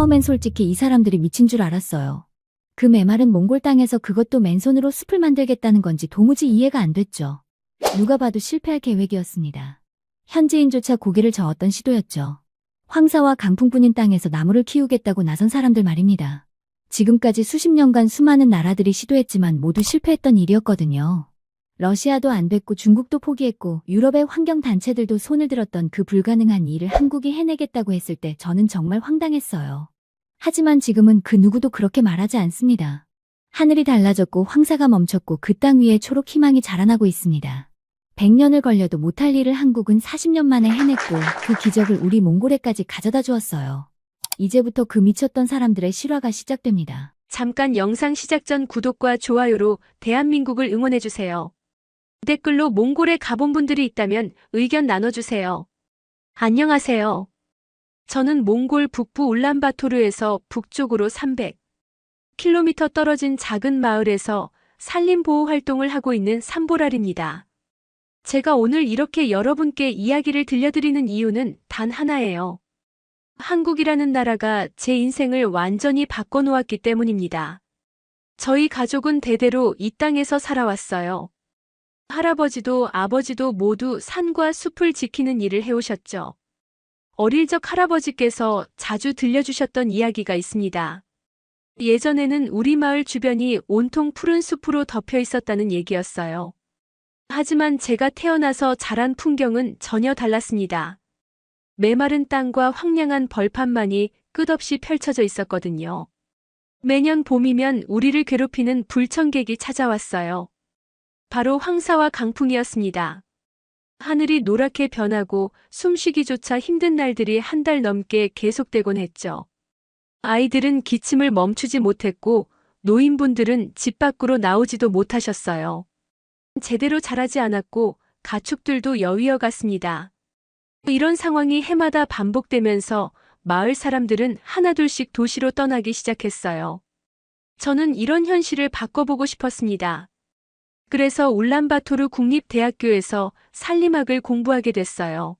처음엔 솔직히 이 사람들이 미친 줄 알았어요. 그 메마른 몽골 땅에서 그것도 맨손으로 숲을 만들겠다는 건지 도무지 이해가 안 됐죠. 누가 봐도 실패할 계획이었습니다. 현지인조차 고개를 저었던 시도였죠. 황사와 강풍뿐인 땅에서 나무를 키우겠다고 나선 사람들 말입니다. 지금까지 수십 년간 수많은 나라들이 시도했지만 모두 실패했던 일이었거든요. 러시아도 안 됐고 중국도 포기했고 유럽의 환경단체들도 손을 들었던 그 불가능한 일을 한국이 해내겠다고 했을 때 저는 정말 황당했어요. 하지만 지금은 그 누구도 그렇게 말하지 않습니다. 하늘이 달라졌고 황사가 멈췄고 그 땅 위에 초록 희망이 자라나고 있습니다. 100년을 걸려도 못할 일을 한국은 40년 만에 해냈고 그 기적을 우리 몽골에까지 가져다 주었어요. 이제부터 그 미쳤던 사람들의 실화가 시작됩니다. 잠깐 영상 시작 전 구독과 좋아요로 대한민국을 응원해주세요. 댓글로 몽골에 가본 분들이 있다면 의견 나눠주세요. 안녕하세요. 저는 몽골 북부 울란바토르에서 북쪽으로 300km 떨어진 작은 마을에서 산림보호 활동을 하고 있는 삼보랄입니다. 제가 오늘 이렇게 여러분께 이야기를 들려드리는 이유는 단 하나예요. 한국이라는 나라가 제 인생을 완전히 바꿔놓았기 때문입니다. 저희 가족은 대대로 이 땅에서 살아왔어요. 할아버지도 아버지도 모두 산과 숲을 지키는 일을 해오셨죠. 어릴 적 할아버지께서 자주 들려주셨던 이야기가 있습니다. 예전에는 우리 마을 주변이 온통 푸른 숲으로 덮여 있었다는 얘기였어요. 하지만 제가 태어나서 자란 풍경은 전혀 달랐습니다. 메마른 땅과 황량한 벌판만이 끝없이 펼쳐져 있었거든요. 매년 봄이면 우리를 괴롭히는 불청객이 찾아왔어요. 바로 황사와 강풍이었습니다. 하늘이 노랗게 변하고 숨쉬기조차 힘든 날들이 한 달 넘게 계속되곤 했죠. 아이들은 기침을 멈추지 못했고 노인분들은 집 밖으로 나오지도 못하셨어요. 제대로 자라지 않았고 가축들도 여위어 갔습니다. 이런 상황이 해마다 반복되면서 마을 사람들은 하나둘씩 도시로 떠나기 시작했어요. 저는 이런 현실을 바꿔보고 싶었습니다. 그래서 울란바토르 국립대학교에서 산림학을 공부하게 됐어요.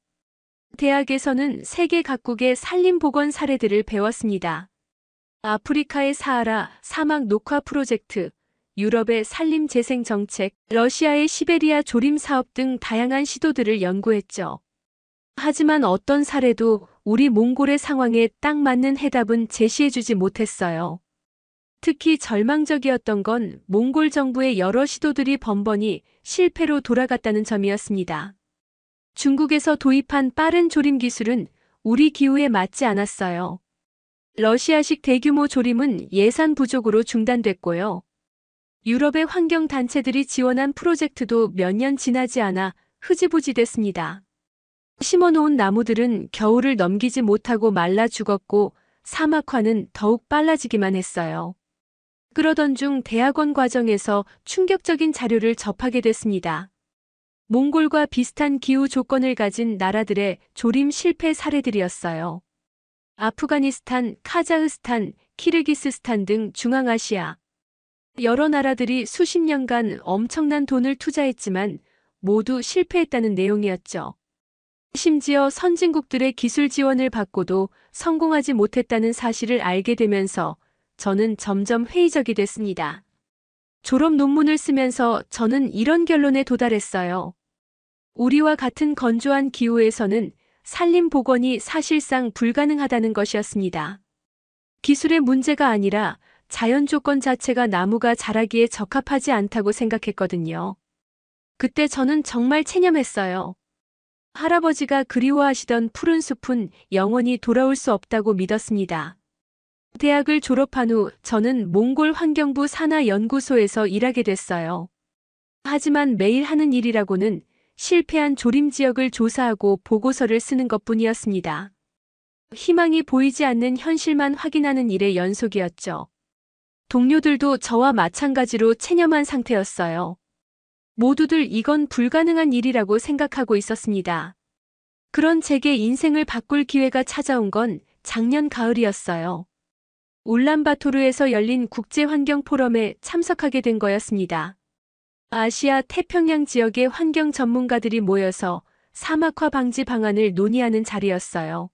대학에서는 세계 각국의 산림보건 사례들을 배웠습니다. 아프리카의 사하라 사막 녹화 프로젝트, 유럽의 산림 재생 정책, 러시아의 시베리아 조림 사업 등 다양한 시도들을 연구했죠. 하지만 어떤 사례도 우리 몽골의 상황에 딱 맞는 해답은 제시해주지 못했어요. 특히 절망적이었던 건 몽골 정부의 여러 시도들이 번번이 실패로 돌아갔다는 점이었습니다. 중국에서 도입한 빠른 조림 기술은 우리 기후에 맞지 않았어요. 러시아식 대규모 조림은 예산 부족으로 중단됐고요. 유럽의 환경단체들이 지원한 프로젝트도 몇 년 지나지 않아 흐지부지 됐습니다. 심어놓은 나무들은 겨울을 넘기지 못하고 말라 죽었고 사막화는 더욱 빨라지기만 했어요. 그러던 중 대학원 과정에서 충격적인 자료를 접하게 됐습니다. 몽골과 비슷한 기후 조건을 가진 나라들의 조림 실패 사례들이었어요. 아프가니스탄, 카자흐스탄, 키르기스스탄 등 중앙아시아. 여러 나라들이 수십 년간 엄청난 돈을 투자했지만 모두 실패했다는 내용이었죠. 심지어 선진국들의 기술 지원을 받고도 성공하지 못했다는 사실을 알게 되면서 저는 점점 회의적이 됐습니다. 졸업 논문을 쓰면서 저는 이런 결론에 도달했어요. 우리와 같은 건조한 기후에서는 산림 복원이 사실상 불가능하다는 것이었습니다. 기술의 문제가 아니라 자연 조건 자체가 나무가 자라기에 적합하지 않다고 생각했거든요. 그때 저는 정말 체념했어요. 할아버지가 그리워하시던 푸른 숲은 영원히 돌아올 수 없다고 믿었습니다. 대학을 졸업한 후 저는 몽골 환경부 산하연구소에서 일하게 됐어요. 하지만 매일 하는 일이라고는 실패한 조림 지역을 조사하고 보고서를 쓰는 것뿐이었습니다. 희망이 보이지 않는 현실만 확인하는 일의 연속이었죠. 동료들도 저와 마찬가지로 체념한 상태였어요. 모두들 이건 불가능한 일이라고 생각하고 있었습니다. 그런 제게 인생을 바꿀 기회가 찾아온 건 작년 가을이었어요. 울란바토르에서 열린 국제환경포럼에 참석하게 된 거였습니다. 아시아 태평양 지역의 환경 전문가들이 모여서 사막화 방지 방안을 논의하는 자리였어요.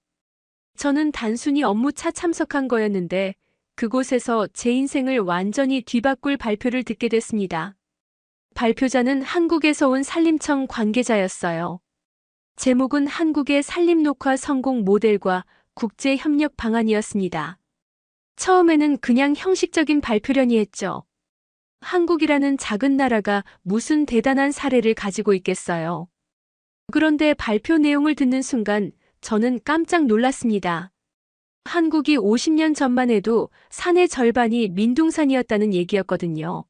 저는 단순히 업무차 참석한 거였는데 그곳에서 제 인생을 완전히 뒤바꿀 발표를 듣게 됐습니다. 발표자는 한국에서 온 산림청 관계자였어요. 제목은 한국의 산림녹화 성공 모델과 국제 협력 방안이었습니다. 처음에는 그냥 형식적인 발표려니 했죠. 한국이라는 작은 나라가 무슨 대단한 사례를 가지고 있겠어요. 그런데 발표 내용을 듣는 순간 저는 깜짝 놀랐습니다. 한국이 50년 전만 해도 산의 절반이 민둥산이었다는 얘기였거든요.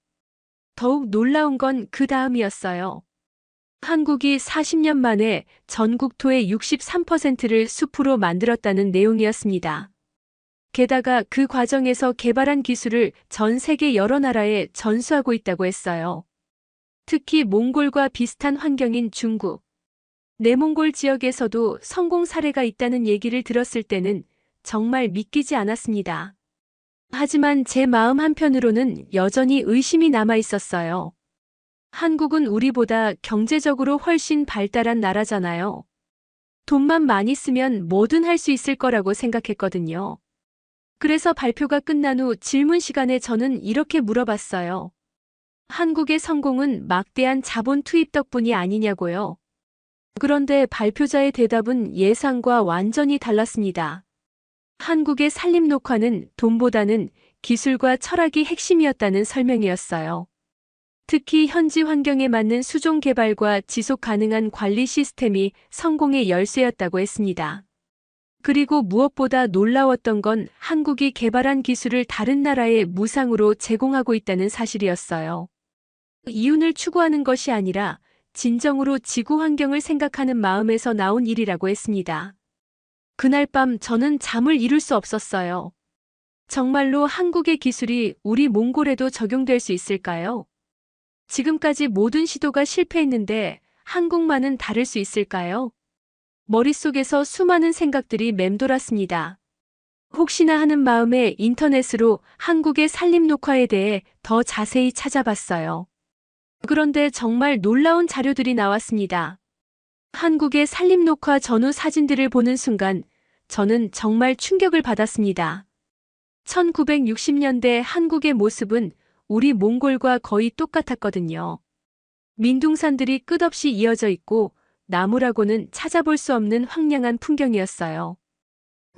더욱 놀라운 건 그 다음이었어요. 한국이 40년 만에 전국토의 63%를 숲으로 만들었다는 내용이었습니다. 게다가 그 과정에서 개발한 기술을 전 세계 여러 나라에 전수하고 있다고 했어요. 특히 몽골과 비슷한 환경인 중국, 내몽골 지역에서도 성공 사례가 있다는 얘기를 들었을 때는 정말 믿기지 않았습니다. 하지만 제 마음 한편으로는 여전히 의심이 남아 있었어요. 한국은 우리보다 경제적으로 훨씬 발달한 나라잖아요. 돈만 많이 쓰면 뭐든 할 수 있을 거라고 생각했거든요. 그래서 발표가 끝난 후 질문 시간에 저는 이렇게 물어봤어요. 한국의 성공은 막대한 자본 투입 덕분이 아니냐고요. 그런데 발표자의 대답은 예상과 완전히 달랐습니다. 한국의 산림녹화는 돈보다는 기술과 철학이 핵심이었다는 설명이었어요. 특히 현지 환경에 맞는 수종 개발과 지속 가능한 관리 시스템이 성공의 열쇠였다고 했습니다. 그리고 무엇보다 놀라웠던 건 한국이 개발한 기술을 다른 나라에 무상으로 제공하고 있다는 사실이었어요. 이윤을 추구하는 것이 아니라 진정으로 지구 환경을 생각하는 마음에서 나온 일이라고 했습니다. 그날 밤 저는 잠을 이룰 수 없었어요. 정말로 한국의 기술이 우리 몽골에도 적용될 수 있을까요? 지금까지 모든 시도가 실패했는데 한국만은 다를 수 있을까요? 머릿속에서 수많은 생각들이 맴돌았습니다. 혹시나 하는 마음에 인터넷으로 한국의 산림녹화에 대해 더 자세히 찾아봤어요. 그런데 정말 놀라운 자료들이 나왔습니다. 한국의 산림녹화 전후 사진들을 보는 순간 저는 정말 충격을 받았습니다. 1960년대 한국의 모습은 우리 몽골과 거의 똑같았거든요. 민둥산들이 끝없이 이어져 있고 나무라고는 찾아볼 수 없는 황량한 풍경이었어요.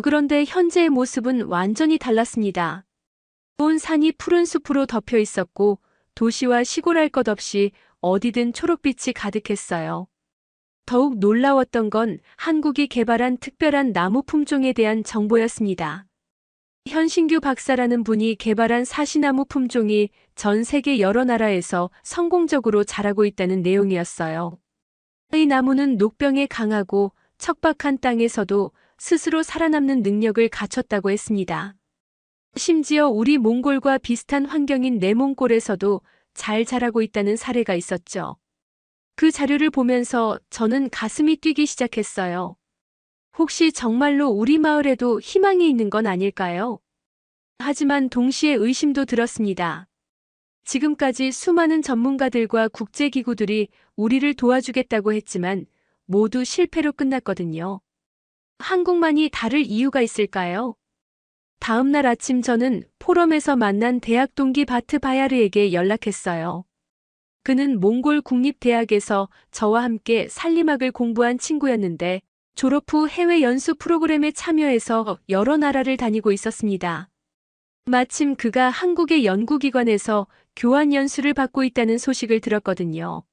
그런데 현재의 모습은 완전히 달랐습니다. 온 산이 푸른 숲으로 덮여 있었고 도시와 시골 할 것 없이 어디든 초록빛이 가득했어요. 더욱 놀라웠던 건 한국이 개발한 특별한 나무 품종에 대한 정보였습니다. 현신규 박사라는 분이 개발한 사시나무 품종이 전 세계 여러 나라에서 성공적으로 자라고 있다는 내용이었어요. 이 나무는 녹병에 강하고 척박한 땅에서도 스스로 살아남는 능력을 갖췄다고 했습니다. 심지어 우리 몽골과 비슷한 환경인 내몽골에서도 잘 자라고 있다는 사례가 있었죠. 그 자료를 보면서 저는 가슴이 뛰기 시작했어요. 혹시 정말로 우리 마을에도 희망이 있는 건 아닐까요? 하지만 동시에 의심도 들었습니다. 지금까지 수많은 전문가들과 국제기구들이 우리를 도와주겠다고 했지만 모두 실패로 끝났거든요. 한국만이 다를 이유가 있을까요? 다음 날 아침 저는 포럼에서 만난 대학 동기 바트 바야르에게 연락했어요. 그는 몽골 국립대학에서 저와 함께 산림학을 공부한 친구였는데 졸업 후 해외 연수 프로그램에 참여해서 여러 나라를 다니고 있었습니다. 마침 그가 한국의 연구기관에서 교환 연수를 받고 있다는 소식을 들었거든요.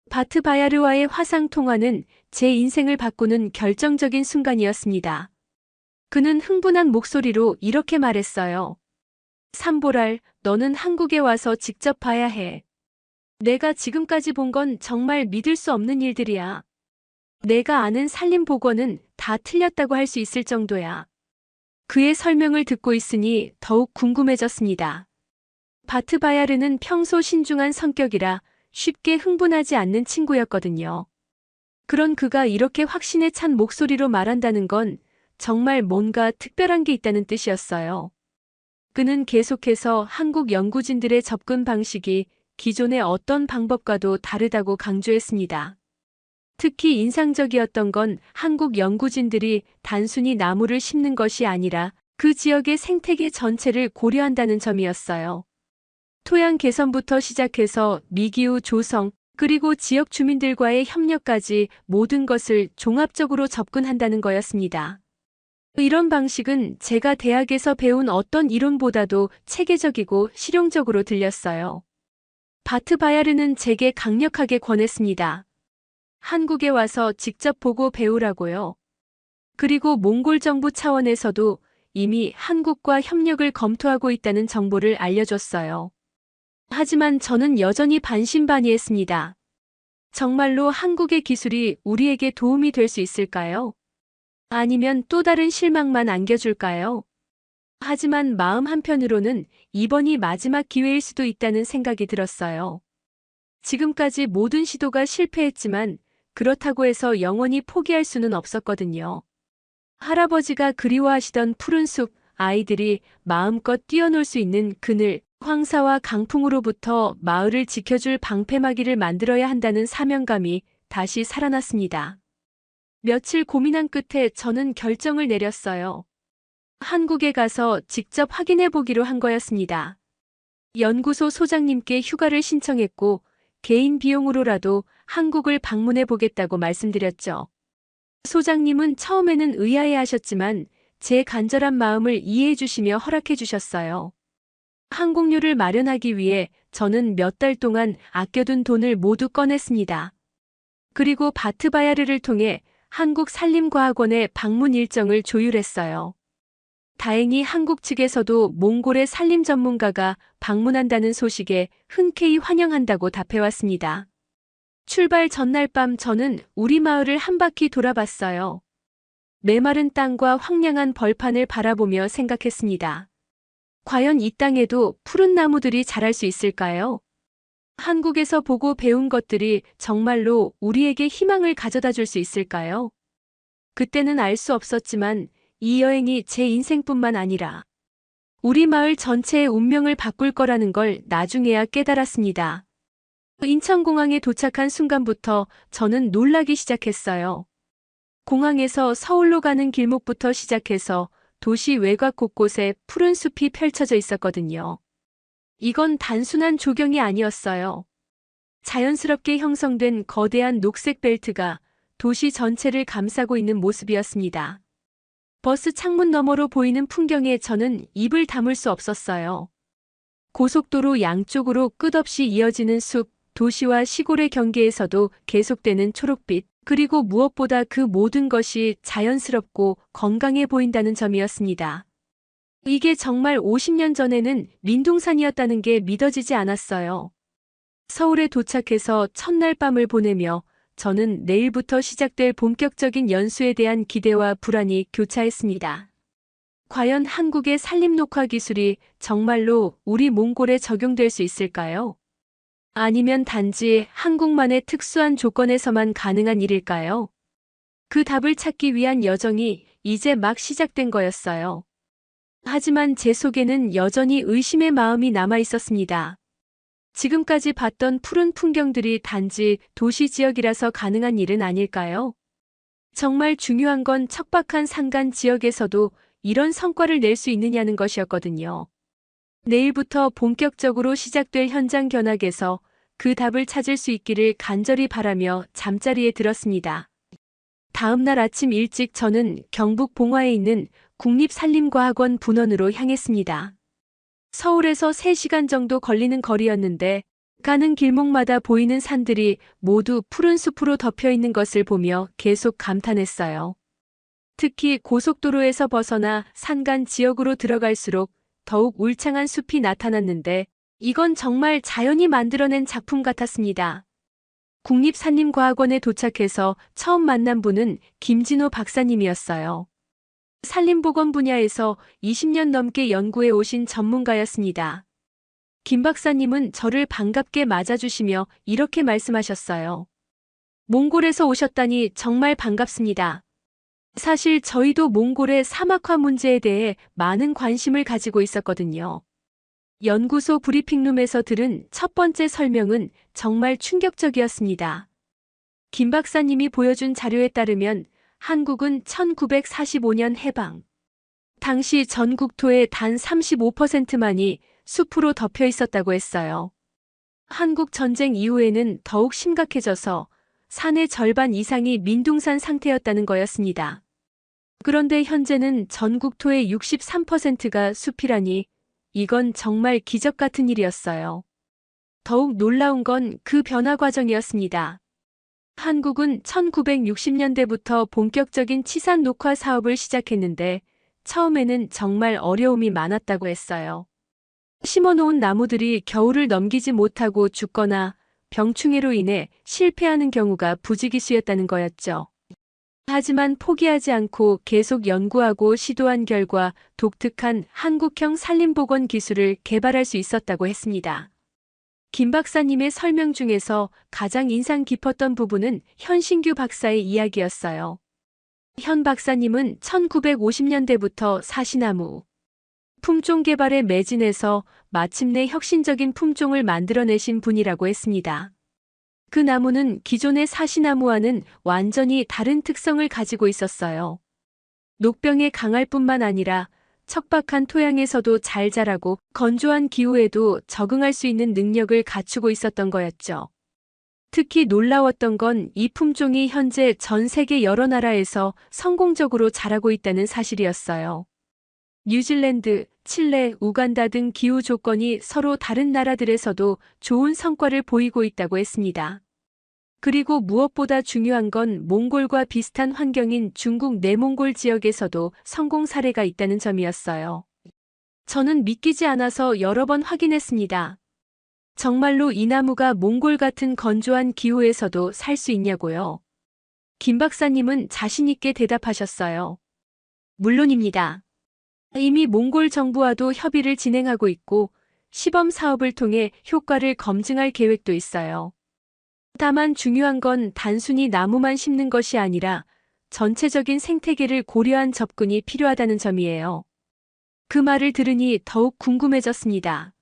바트 바야르와의 화상 통화는 제 인생을 바꾸는 결정적인 순간이었습니다. 그는 흥분한 목소리로 이렇게 말했어요. 삼보랄, 너는 한국에 와서 직접 봐야 해. 내가 지금까지 본 건 정말 믿을 수 없는 일들이야. 내가 아는 산림보건은 다 틀렸다고 할 수 있을 정도야. 그의 설명을 듣고 있으니 더욱 궁금해졌습니다. 바트 바야르는 평소 신중한 성격이라 쉽게 흥분하지 않는 친구였거든요. 그런 그가 이렇게 확신에 찬 목소리로 말한다는 건 정말 뭔가 특별한 게 있다는 뜻이었어요. 그는 계속해서 한국 연구진들의 접근 방식이 기존의 어떤 방법과도 다르다고 강조했습니다. 특히 인상적이었던 건 한국 연구진들이 단순히 나무를 심는 것이 아니라 그 지역의 생태계 전체를 고려한다는 점이었어요. 토양 개선부터 시작해서 미기후 조성, 그리고 지역 주민들과의 협력까지 모든 것을 종합적으로 접근한다는 거였습니다. 이런 방식은 제가 대학에서 배운 어떤 이론보다도 체계적이고 실용적으로 들렸어요. 바트 바야르는 제게 강력하게 권했습니다. 한국에 와서 직접 보고 배우라고요. 그리고 몽골 정부 차원에서도 이미 한국과 협력을 검토하고 있다는 정보를 알려줬어요. 하지만 저는 여전히 반신반의했습니다. 정말로 한국의 기술이 우리에게 도움이 될 수 있을까요? 아니면 또 다른 실망만 안겨줄까요? 하지만 마음 한편으로는 이번이 마지막 기회일 수도 있다는 생각이 들었어요. 지금까지 모든 시도가 실패했지만 그렇다고 해서 영원히 포기할 수는 없었거든요. 할아버지가 그리워하시던 푸른 숲, 아이들이 마음껏 뛰어놀 수 있는 그늘, 황사와 강풍으로부터 마을을 지켜줄 방패막이를 만들어야 한다는 사명감이 다시 살아났습니다. 며칠 고민한 끝에 저는 결정을 내렸어요. 한국에 가서 직접 확인해 보기로 한 거였습니다. 연구소 소장님께 휴가를 신청했고 개인 비용으로라도 한국을 방문해 보겠다고 말씀드렸죠. 소장님은 처음에는 의아해 하셨지만 제 간절한 마음을 이해해 주시며 허락해 주셨어요. 항공료를 마련하기 위해 저는 몇 달 동안 아껴둔 돈을 모두 꺼냈습니다. 그리고 바트바야르를 통해 한국산림과학원의 방문 일정을 조율했어요. 다행히 한국 측에서도 몽골의 산림 전문가가 방문한다는 소식에 흔쾌히 환영한다고 답해왔습니다. 출발 전날 밤 저는 우리 마을을 한 바퀴 돌아봤어요. 메마른 땅과 황량한 벌판을 바라보며 생각했습니다. 과연 이 땅에도 푸른 나무들이 자랄 수 있을까요? 한국에서 보고 배운 것들이 정말로 우리에게 희망을 가져다 줄 수 있을까요? 그때는 알 수 없었지만 이 여행이 제 인생뿐만 아니라 우리 마을 전체의 운명을 바꿀 거라는 걸 나중에야 깨달았습니다. 인천공항에 도착한 순간부터 저는 놀라기 시작했어요. 공항에서 서울로 가는 길목부터 시작해서 도시 외곽 곳곳에 푸른 숲이 펼쳐져 있었거든요. 이건 단순한 조경이 아니었어요. 자연스럽게 형성된 거대한 녹색 벨트가 도시 전체를 감싸고 있는 모습이었습니다. 버스 창문 너머로 보이는 풍경에 저는 입을 다물 수 없었어요. 고속도로 양쪽으로 끝없이 이어지는 숲, 도시와 시골의 경계에서도 계속되는 초록빛, 그리고 무엇보다 그 모든 것이 자연스럽고 건강해 보인다는 점이었습니다. 이게 정말 50년 전에는 민둥산이었다는 게 믿어지지 않았어요. 서울에 도착해서 첫날 밤을 보내며 저는 내일부터 시작될 본격적인 연수에 대한 기대와 불안이 교차했습니다. 과연 한국의 산림 녹화 기술이 정말로 우리 몽골에 적용될 수 있을까요? 아니면 단지 한국만의 특수한 조건에서만 가능한 일일까요? 그 답을 찾기 위한 여정이 이제 막 시작된 거였어요. 하지만 제 속에는 여전히 의심의 마음이 남아 있었습니다. 지금까지 봤던 푸른 풍경들이 단지 도시 지역이라서 가능한 일은 아닐까요? 정말 중요한 건 척박한 산간 지역에서도 이런 성과를 낼 수 있느냐는 것이었거든요. 내일부터 본격적으로 시작될 현장 견학에서 그 답을 찾을 수 있기를 간절히 바라며 잠자리에 들었습니다. 다음 날 아침 일찍 저는 경북 봉화에 있는 국립산림과학원 분원으로 향했습니다. 서울에서 3시간 정도 걸리는 거리였는데 가는 길목마다 보이는 산들이 모두 푸른 숲으로 덮여 있는 것을 보며 계속 감탄했어요. 특히 고속도로에서 벗어나 산간 지역으로 들어갈수록 더욱 울창한 숲이 나타났는데 이건 정말 자연이 만들어낸 작품 같았습니다. 국립산림과학원에 도착해서 처음 만난 분은 김진호 박사님이었어요. 산림보건 분야에서 20년 넘게 연구해 오신 전문가였습니다. 김 박사님은 저를 반갑게 맞아주시며 이렇게 말씀하셨어요. 몽골에서 오셨다니 정말 반갑습니다. 사실 저희도 몽골의 사막화 문제에 대해 많은 관심을 가지고 있었거든요. 연구소 브리핑룸에서 들은 첫 번째 설명은 정말 충격적이었습니다. 김 박사님이 보여준 자료에 따르면 한국은 1945년 해방. 당시 전국토의 단 35%만이 숲으로 덮여 있었다고 했어요. 한국 전쟁 이후에는 더욱 심각해져서 산의 절반 이상이 민둥산 상태였다는 거였습니다. 그런데 현재는 전국토의 63%가 숲이라니 이건 정말 기적 같은 일이었어요. 더욱 놀라운 건 그 변화 과정이었습니다. 한국은 1960년대부터 본격적인 치산 녹화 사업을 시작했는데 처음에는 정말 어려움이 많았다고 했어요. 심어놓은 나무들이 겨울을 넘기지 못하고 죽거나 병충해로 인해 실패하는 경우가 부지기수였다는 거였죠. 하지만 포기하지 않고 계속 연구하고 시도한 결과 독특한 한국형 산림복원 기술을 개발할 수 있었다고 했습니다. 김 박사님의 설명 중에서 가장 인상 깊었던 부분은 현신규 박사의 이야기였어요. 현 박사님은 1950년대부터 사시나무 품종 개발에 매진해서 마침내 혁신적인 품종을 만들어내신 분이라고 했습니다. 그 나무는 기존의 사시나무와는 완전히 다른 특성을 가지고 있었어요. 녹병에 강할 뿐만 아니라 척박한 토양에서도 잘 자라고 건조한 기후에도 적응할 수 있는 능력을 갖추고 있었던 거였죠. 특히 놀라웠던 건 이 품종이 현재 전 세계 여러 나라에서 성공적으로 자라고 있다는 사실이었어요. 뉴질랜드, 칠레, 우간다 등 기후 조건이 서로 다른 나라들에서도 좋은 성과를 보이고 있다고 했습니다. 그리고 무엇보다 중요한 건 몽골과 비슷한 환경인 중국 내몽골 지역에서도 성공 사례가 있다는 점이었어요. 저는 믿기지 않아서 여러 번 확인했습니다. 정말로 이 나무가 몽골 같은 건조한 기후에서도 살 수 있냐고요? 김 박사님은 자신있게 대답하셨어요. 물론입니다. 이미 몽골 정부와도 협의를 진행하고 있고 시범 사업을 통해 효과를 검증할 계획도 있어요. 다만 중요한 건 단순히 나무만 심는 것이 아니라 전체적인 생태계를 고려한 접근이 필요하다는 점이에요. 그 말을 들으니 더욱 궁금해졌습니다.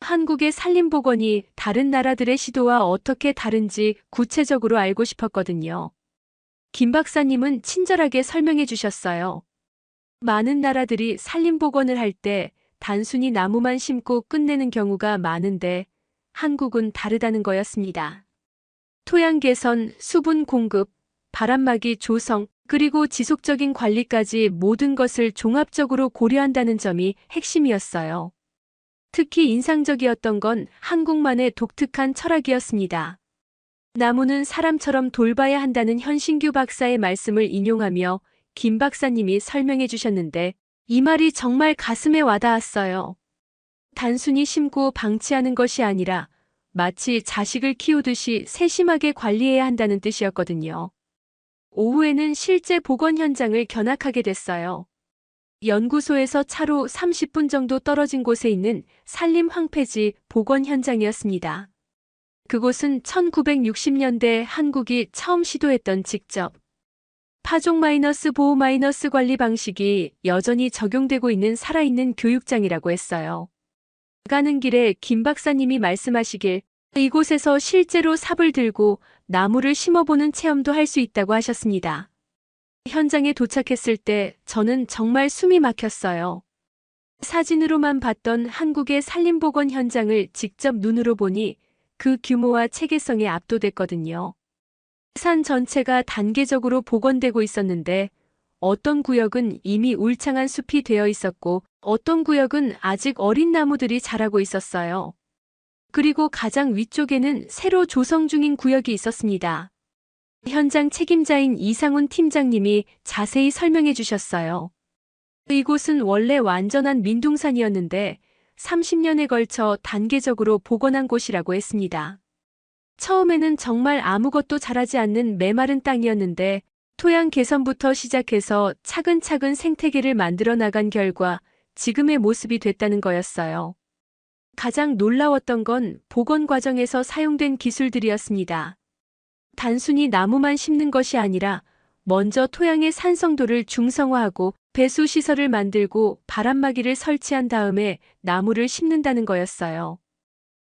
한국의 산림복원이 다른 나라들의 시도와 어떻게 다른지 구체적으로 알고 싶었거든요. 김 박사님은 친절하게 설명해 주셨어요. 많은 나라들이 산림복원을 할 때 단순히 나무만 심고 끝내는 경우가 많은데 한국은 다르다는 거였습니다. 토양 개선, 수분 공급, 바람막이 조성, 그리고 지속적인 관리까지 모든 것을 종합적으로 고려한다는 점이 핵심이었어요. 특히 인상적이었던 건 한국만의 독특한 철학이었습니다. 나무는 사람처럼 돌봐야 한다는 현신규 박사의 말씀을 인용하며 김 박사님이 설명해 주셨는데 이 말이 정말 가슴에 와닿았어요. 단순히 심고 방치하는 것이 아니라 마치 자식을 키우듯이 세심하게 관리해야 한다는 뜻이었거든요. 오후에는 실제 복원 현장을 견학하게 됐어요. 연구소에서 차로 30분 정도 떨어진 곳에 있는 산림 황폐지 복원 현장이었습니다. 그곳은 1960년대 한국이 처음 시도했던 직접 파종-보호- 관리 방식이 여전히 적용되고 있는 살아있는 교육장이라고 했어요. 가는 길에 김 박사님이 말씀하시길 이곳에서 실제로 삽을 들고 나무를 심어보는 체험도 할 수 있다고 하셨습니다. 현장에 도착했을 때 저는 정말 숨이 막혔어요. 사진으로만 봤던 한국의 산림복원 현장을 직접 눈으로 보니 그 규모와 체계성에 압도됐거든요. 산 전체가 단계적으로 복원되고 있었는데 어떤 구역은 이미 울창한 숲이 되어 있었고 어떤 구역은 아직 어린 나무들이 자라고 있었어요. 그리고 가장 위쪽에는 새로 조성 중인 구역이 있었습니다. 현장 책임자인 이상훈 팀장님이 자세히 설명해 주셨어요. 이곳은 원래 완전한 민둥산이었는데 30년에 걸쳐 단계적으로 복원한 곳이라고 했습니다. 처음에는 정말 아무것도 자라지 않는 메마른 땅이었는데 토양 개선부터 시작해서 차근차근 생태계를 만들어 나간 결과 지금의 모습이 됐다는 거였어요. 가장 놀라웠던 건 복원 과정에서 사용된 기술들이었습니다. 단순히 나무만 심는 것이 아니라 먼저 토양의 산성도를 중성화하고 배수 시설을 만들고 바람막이를 설치한 다음에 나무를 심는다는 거였어요.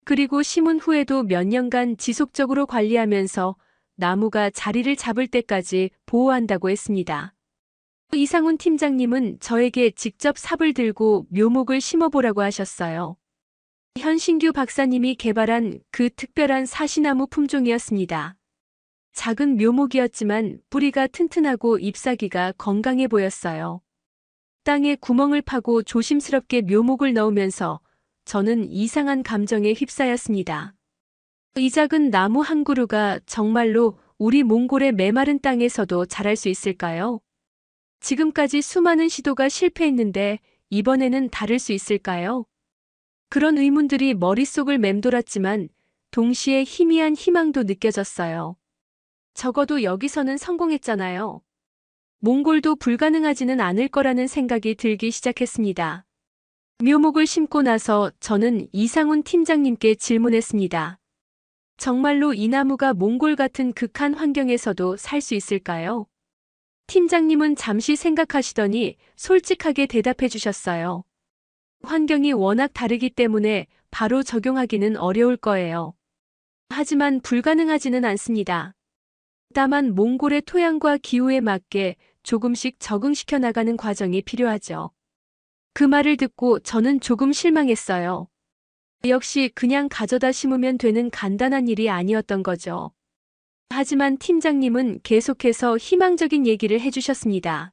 그리고 심은 후에도 몇 년간 지속적으로 관리하면서 나무가 자리를 잡을 때까지 보호한다고 했습니다. 이상훈 팀장님은 저에게 직접 삽을 들고 묘목을 심어보라고 하셨어요. 현신규 박사님이 개발한 그 특별한 사시나무 품종이었습니다. 작은 묘목이었지만 뿌리가 튼튼하고 잎사귀가 건강해 보였어요. 땅에 구멍을 파고 조심스럽게 묘목을 넣으면서 저는 이상한 감정에 휩싸였습니다. 이 작은 나무 한 그루가 정말로 우리 몽골의 메마른 땅에서도 자랄 수 있을까요? 지금까지 수많은 시도가 실패했는데 이번에는 다를 수 있을까요? 그런 의문들이 머릿속을 맴돌았지만 동시에 희미한 희망도 느껴졌어요. 적어도 여기서는 성공했잖아요. 몽골도 불가능하지는 않을 거라는 생각이 들기 시작했습니다. 묘목을 심고 나서 저는 이상훈 팀장님께 질문했습니다. 정말로 이 나무가 몽골 같은 극한 환경에서도 살 수 있을까요? 팀장님은 잠시 생각하시더니 솔직하게 대답해 주셨어요. 환경이 워낙 다르기 때문에 바로 적용하기는 어려울 거예요. 하지만 불가능하지는 않습니다. 다만 몽골의 토양과 기후에 맞게 조금씩 적응시켜 나가는 과정이 필요하죠. 그 말을 듣고 저는 조금 실망했어요. 역시 그냥 가져다 심으면 되는 간단한 일이 아니었던 거죠. 하지만 팀장님은 계속해서 희망적인 얘기를 해주셨습니다.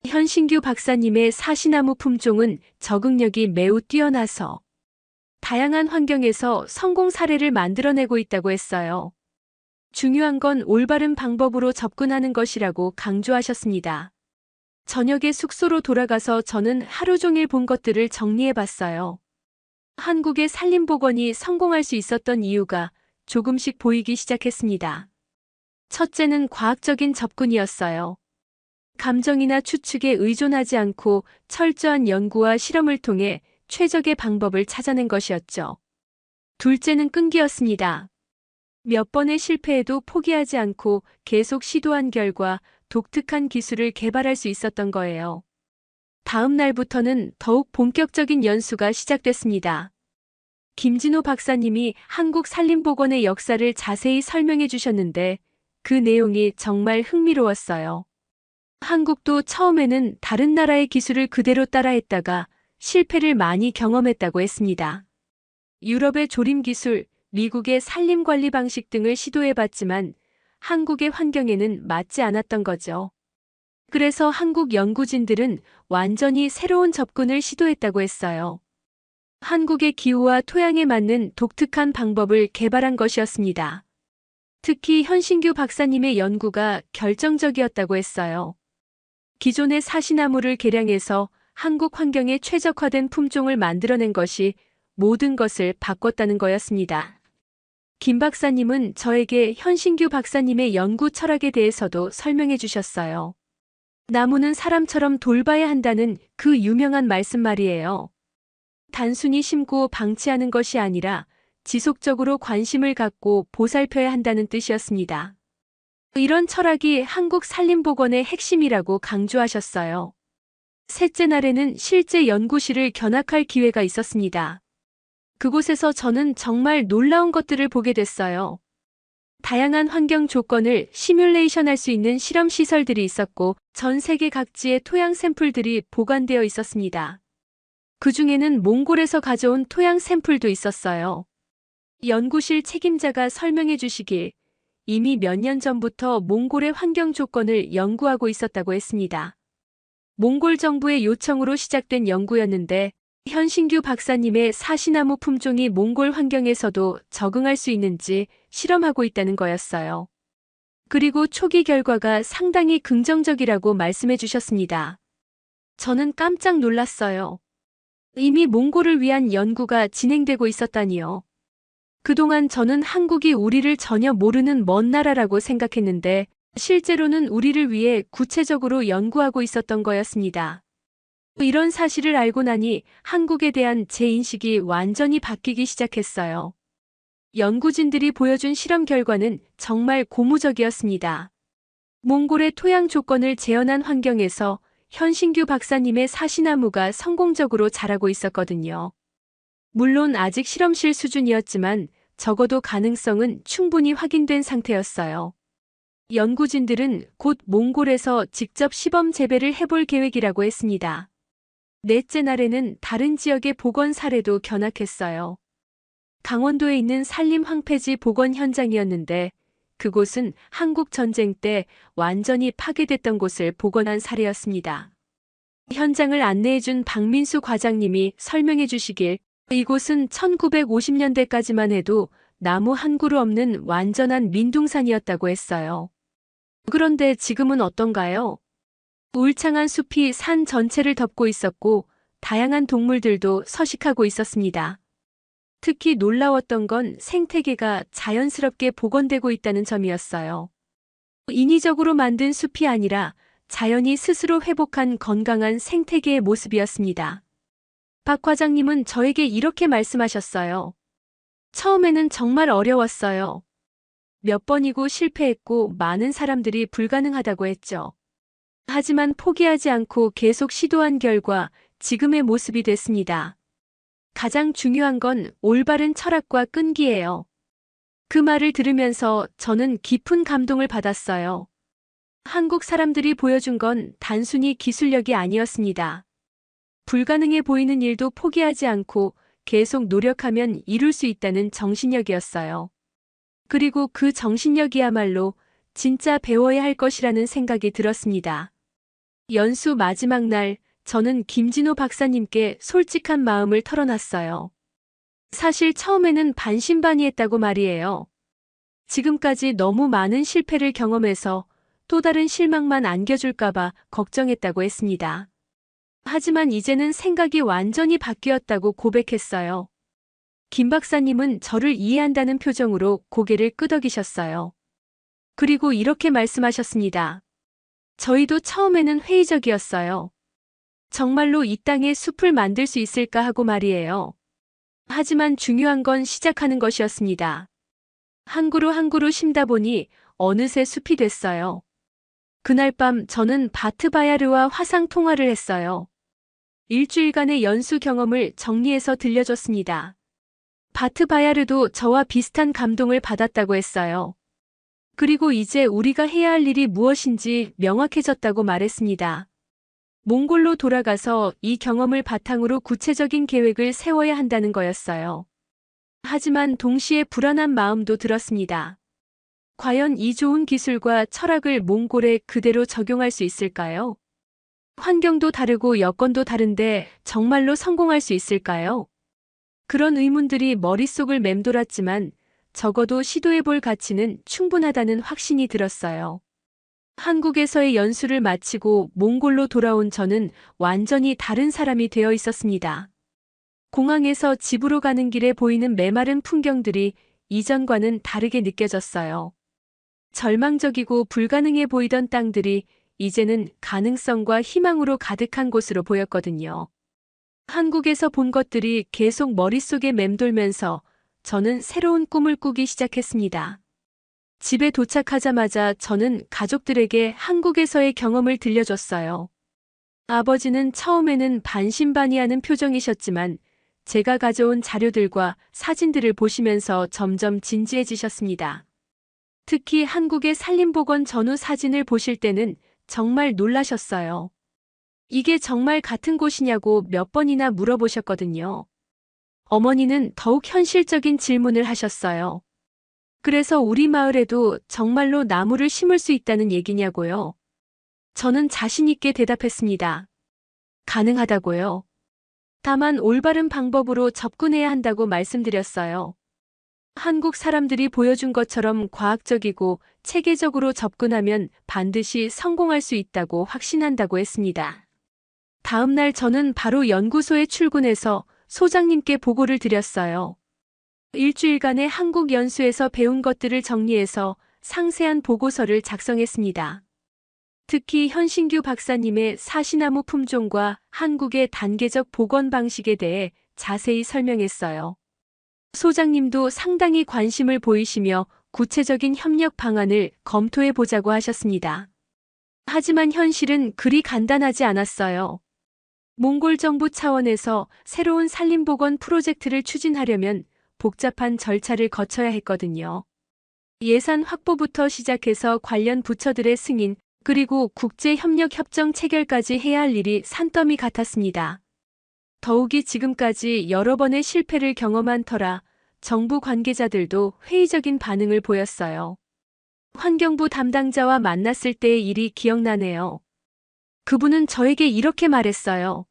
현신규 박사님의 사시나무 품종은 적응력이 매우 뛰어나서 다양한 환경에서 성공 사례를 만들어내고 있다고 했어요. 중요한 건 올바른 방법으로 접근하는 것이라고 강조하셨습니다. 저녁에 숙소로 돌아가서 저는 하루 종일 본 것들을 정리해봤어요. 한국의 산림복원이 성공할 수 있었던 이유가 조금씩 보이기 시작했습니다. 첫째는 과학적인 접근이었어요. 감정이나 추측에 의존하지 않고 철저한 연구와 실험을 통해 최적의 방법을 찾아낸 것이었죠. 둘째는 끈기였습니다. 몇 번의 실패에도 포기하지 않고 계속 시도한 결과 독특한 기술을 개발할 수 있었던 거예요. 다음 날부터는 더욱 본격적인 연수가 시작됐습니다. 김진호 박사님이 한국 산림복원의 역사를 자세히 설명해 주셨는데 그 내용이 정말 흥미로웠어요. 한국도 처음에는 다른 나라의 기술을 그대로 따라했다가 실패를 많이 경험했다고 했습니다. 유럽의 조림 기술, 미국의 산림 관리 방식 등을 시도해봤지만 한국의 환경에는 맞지 않았던 거죠. 그래서 한국 연구진들은 완전히 새로운 접근을 시도했다고 했어요. 한국의 기후와 토양에 맞는 독특한 방법을 개발한 것이었습니다. 특히 현신규 박사님의 연구가 결정적이었다고 했어요. 기존의 사시나무를 개량해서 한국 환경에 최적화된 품종을 만들어낸 것이 모든 것을 바꿨다는 거였습니다. 김 박사님은 저에게 현신규 박사님의 연구 철학에 대해서도 설명해 주셨어요. 나무는 사람처럼 돌봐야 한다는 그 유명한 말씀 말이에요. 단순히 심고 방치하는 것이 아니라 지속적으로 관심을 갖고 보살펴야 한다는 뜻이었습니다. 이런 철학이 한국 산림복원의 핵심이라고 강조하셨어요. 셋째 날에는 실제 연구실을 견학할 기회가 있었습니다. 그곳에서 저는 정말 놀라운 것들을 보게 됐어요. 다양한 환경 조건을 시뮬레이션할 수 있는 실험 시설들이 있었고 전 세계 각지의 토양 샘플들이 보관되어 있었습니다. 그 중에는 몽골에서 가져온 토양 샘플도 있었어요. 연구실 책임자가 설명해 주시길 이미 몇 년 전부터 몽골의 환경 조건을 연구하고 있었다고 했습니다. 몽골 정부의 요청으로 시작된 연구였는데 현신규 박사님의 사시나무 품종이 몽골 환경에서도 적응할 수 있는지 실험하고 있다는 거였어요. 그리고 초기 결과가 상당히 긍정적이라고 말씀해 주셨습니다. 저는 깜짝 놀랐어요. 이미 몽골을 위한 연구가 진행되고 있었다니요. 그동안 저는 한국이 우리를 전혀 모르는 먼 나라라고 생각했는데 실제로는 우리를 위해 구체적으로 연구하고 있었던 거였습니다. 이런 사실을 알고 나니 한국에 대한 제 인식이 완전히 바뀌기 시작했어요. 연구진들이 보여준 실험 결과는 정말 고무적이었습니다. 몽골의 토양 조건을 재현한 환경에서 현신규 박사님의 사시나무가 성공적으로 자라고 있었거든요. 물론 아직 실험실 수준이었지만 적어도 가능성은 충분히 확인된 상태였어요. 연구진들은 곧 몽골에서 직접 시범 재배를 해볼 계획이라고 했습니다. 넷째 날에는 다른 지역의 복원 사례도 견학했어요. 강원도에 있는 산림 황폐지 복원 현장이었는데 그곳은 한국 전쟁 때 완전히 파괴됐던 곳을 복원한 사례였습니다. 현장을 안내해준 박민수 과장님이 설명해 주시길 이곳은 1950년대까지만 해도 나무 한 그루 없는 완전한 민둥산이었다고 했어요. 그런데 지금은 어떤가요? 울창한 숲이 산 전체를 덮고 있었고 다양한 동물들도 서식하고 있었습니다. 특히 놀라웠던 건 생태계가 자연스럽게 복원되고 있다는 점이었어요. 인위적으로 만든 숲이 아니라 자연이 스스로 회복한 건강한 생태계의 모습이었습니다. 박 과장님은 저에게 이렇게 말씀하셨어요. 처음에는 정말 어려웠어요. 몇 번이고 실패했고 많은 사람들이 불가능하다고 했죠. 하지만 포기하지 않고 계속 시도한 결과 지금의 모습이 됐습니다. 가장 중요한 건 올바른 철학과 끈기예요. 그 말을 들으면서 저는 깊은 감동을 받았어요. 한국 사람들이 보여준 건 단순히 기술력이 아니었습니다. 불가능해 보이는 일도 포기하지 않고 계속 노력하면 이룰 수 있다는 정신력이었어요. 그리고 그 정신력이야말로 진짜 배워야 할 것이라는 생각이 들었습니다. 연수 마지막 날, 저는 김진호 박사님께 솔직한 마음을 털어놨어요. 사실 처음에는 반신반의했다고 말이에요. 지금까지 너무 많은 실패를 경험해서 또 다른 실망만 안겨줄까봐 걱정했다고 했습니다. 하지만 이제는 생각이 완전히 바뀌었다고 고백했어요. 김 박사님은 저를 이해한다는 표정으로 고개를 끄덕이셨어요. 그리고 이렇게 말씀하셨습니다. 저희도 처음에는 회의적이었어요. 정말로 이 땅에 숲을 만들 수 있을까 하고 말이에요. 하지만 중요한 건 시작하는 것이었습니다. 한 그루 한 그루 심다 보니 어느새 숲이 됐어요. 그날 밤 저는 바트바야르와 화상 통화를 했어요. 일주일간의 연수 경험을 정리해서 들려줬습니다. 바트바야르도 저와 비슷한 감동을 받았다고 했어요. 그리고 이제 우리가 해야 할 일이 무엇인지 명확해졌다고 말했습니다. 몽골로 돌아가서 이 경험을 바탕으로 구체적인 계획을 세워야 한다는 거였어요. 하지만 동시에 불안한 마음도 들었습니다. 과연 이 좋은 기술과 철학을 몽골에 그대로 적용할 수 있을까요? 환경도 다르고 여건도 다른데 정말로 성공할 수 있을까요? 그런 의문들이 머릿속을 맴돌았지만 적어도 시도해볼 가치는 충분하다는 확신이 들었어요. 한국에서의 연수를 마치고 몽골로 돌아온 저는 완전히 다른 사람이 되어 있었습니다. 공항에서 집으로 가는 길에 보이는 메마른 풍경들이 이전과는 다르게 느껴졌어요. 절망적이고 불가능해 보이던 땅들이 이제는 가능성과 희망으로 가득한 곳으로 보였거든요. 한국에서 본 것들이 계속 머릿속에 맴돌면서 저는 새로운 꿈을 꾸기 시작했습니다. 집에 도착하자마자 저는 가족들에게 한국에서의 경험을 들려줬어요. 아버지는 처음에는 반신반의하는 표정이셨지만 제가 가져온 자료들과 사진들을 보시면서 점점 진지해지셨습니다. 특히 한국의 산림복원 전후 사진을 보실 때는 정말 놀라셨어요. 이게 정말 같은 곳이냐고 몇 번이나 물어보셨거든요. 어머니는 더욱 현실적인 질문을 하셨어요. 그래서 우리 마을에도 정말로 나무를 심을 수 있다는 얘기냐고요. 저는 자신 있게 대답했습니다. 가능하다고요. 다만 올바른 방법으로 접근해야 한다고 말씀드렸어요. 한국 사람들이 보여준 것처럼 과학적이고 체계적으로 접근하면 반드시 성공할 수 있다고 확신한다고 했습니다. 다음 날 저는 바로 연구소에 출근해서 소장님께 보고를 드렸어요. 일주일간의 한국 연수에서 배운 것들을 정리해서 상세한 보고서를 작성했습니다. 특히 현신규 박사님의 사시나무 품종과 한국의 단계적 복원 방식에 대해 자세히 설명했어요. 소장님도 상당히 관심을 보이시며 구체적인 협력 방안을 검토해 보자고 하셨습니다. 하지만 현실은 그리 간단하지 않았어요. 몽골 정부 차원에서 새로운 산림복원 프로젝트를 추진하려면 복잡한 절차를 거쳐야 했거든요. 예산 확보부터 시작해서 관련 부처들의 승인, 그리고 국제협력협정 체결까지 해야 할 일이 산더미 같았습니다. 더욱이 지금까지 여러 번의 실패를 경험한 터라 정부 관계자들도 회의적인 반응을 보였어요. 환경부 담당자와 만났을 때의 일이 기억나네요. 그분은 저에게 이렇게 말했어요.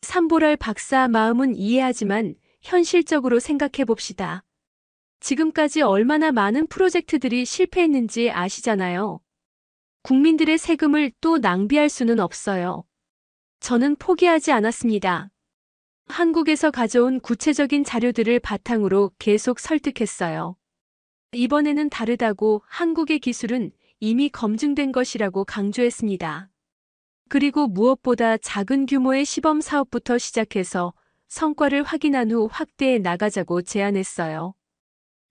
삼보랄 박사 마음은 이해하지만 현실적으로 생각해 봅시다. 지금까지 얼마나 많은 프로젝트들이 실패했는지 아시잖아요. 국민들의 세금을 또 낭비할 수는 없어요. 저는 포기하지 않았습니다. 한국에서 가져온 구체적인 자료들을 바탕으로 계속 설득했어요. 이번에는 다르다고 한국의 기술은 이미 검증된 것이라고 강조했습니다. 그리고 무엇보다 작은 규모의 시범 사업부터 시작해서 성과를 확인한 후 확대해 나가자고 제안했어요.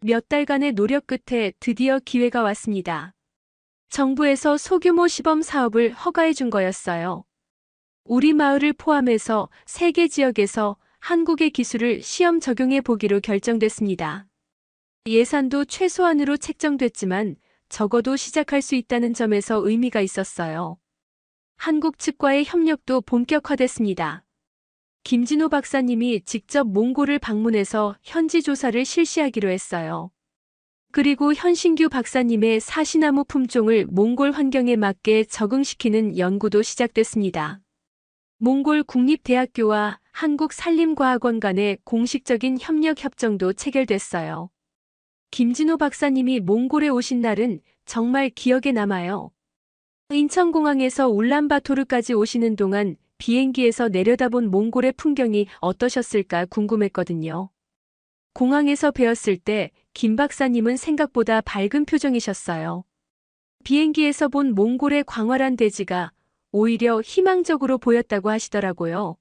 몇 달간의 노력 끝에 드디어 기회가 왔습니다. 정부에서 소규모 시범 사업을 허가해 준 거였어요. 우리 마을을 포함해서 3개 지역에서 한국의 기술을 시험 적용해 보기로 결정됐습니다. 예산도 최소한으로 책정됐지만 적어도 시작할 수 있다는 점에서 의미가 있었어요. 한국 측과의 협력도 본격화됐습니다. 김진호 박사님이 직접 몽골을 방문해서 현지 조사를 실시하기로 했어요. 그리고 현신규 박사님의 사시나무 품종을 몽골 환경에 맞게 적응시키는 연구도 시작됐습니다. 몽골 국립대학교와 한국산림과학원 간의 공식적인 협력 협정도 체결됐어요. 김진호 박사님이 몽골에 오신 날은 정말 기억에 남아요. 인천공항에서 울란바토르까지 오시는 동안 비행기에서 내려다본 몽골의 풍경이 어떠셨을까 궁금했거든요. 공항에서 뵈었을 때 김 박사님은 생각보다 밝은 표정이셨어요. 비행기에서 본 몽골의 광활한 대지가 오히려 희망적으로 보였다고 하시더라고요.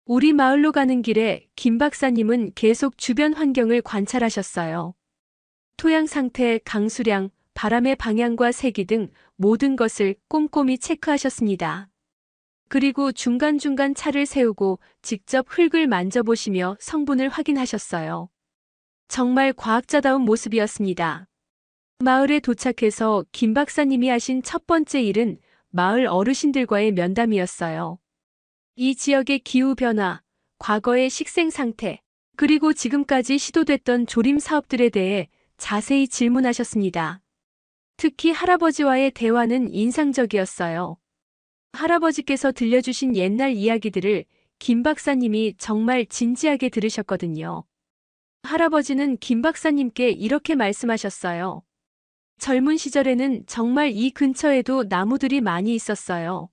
우리 마을로 가는 길에 김 박사님은 계속 주변 환경을 관찰하셨어요. 토양 상태, 강수량, 바람의 방향과 세기 등 모든 것을 꼼꼼히 체크하셨습니다. 그리고 중간중간 차를 세우고 직접 흙을 만져보시며 성분을 확인하셨어요. 정말 과학자다운 모습이었습니다. 마을에 도착해서 김 박사님이 하신 첫 번째 일은 마을 어르신들과의 면담이었어요. 이 지역의 기후변화, 과거의 식생 상태, 그리고 지금까지 시도됐던 조림 사업들에 대해 자세히 질문하셨습니다. 특히 할아버지와의 대화는 인상적이었어요. 할아버지께서 들려주신 옛날 이야기들을 김 박사님이 정말 진지하게 들으셨거든요. 할아버지는 김 박사님께 이렇게 말씀하셨어요. 젊은 시절에는 정말 이 근처에도 나무들이 많이 있었어요.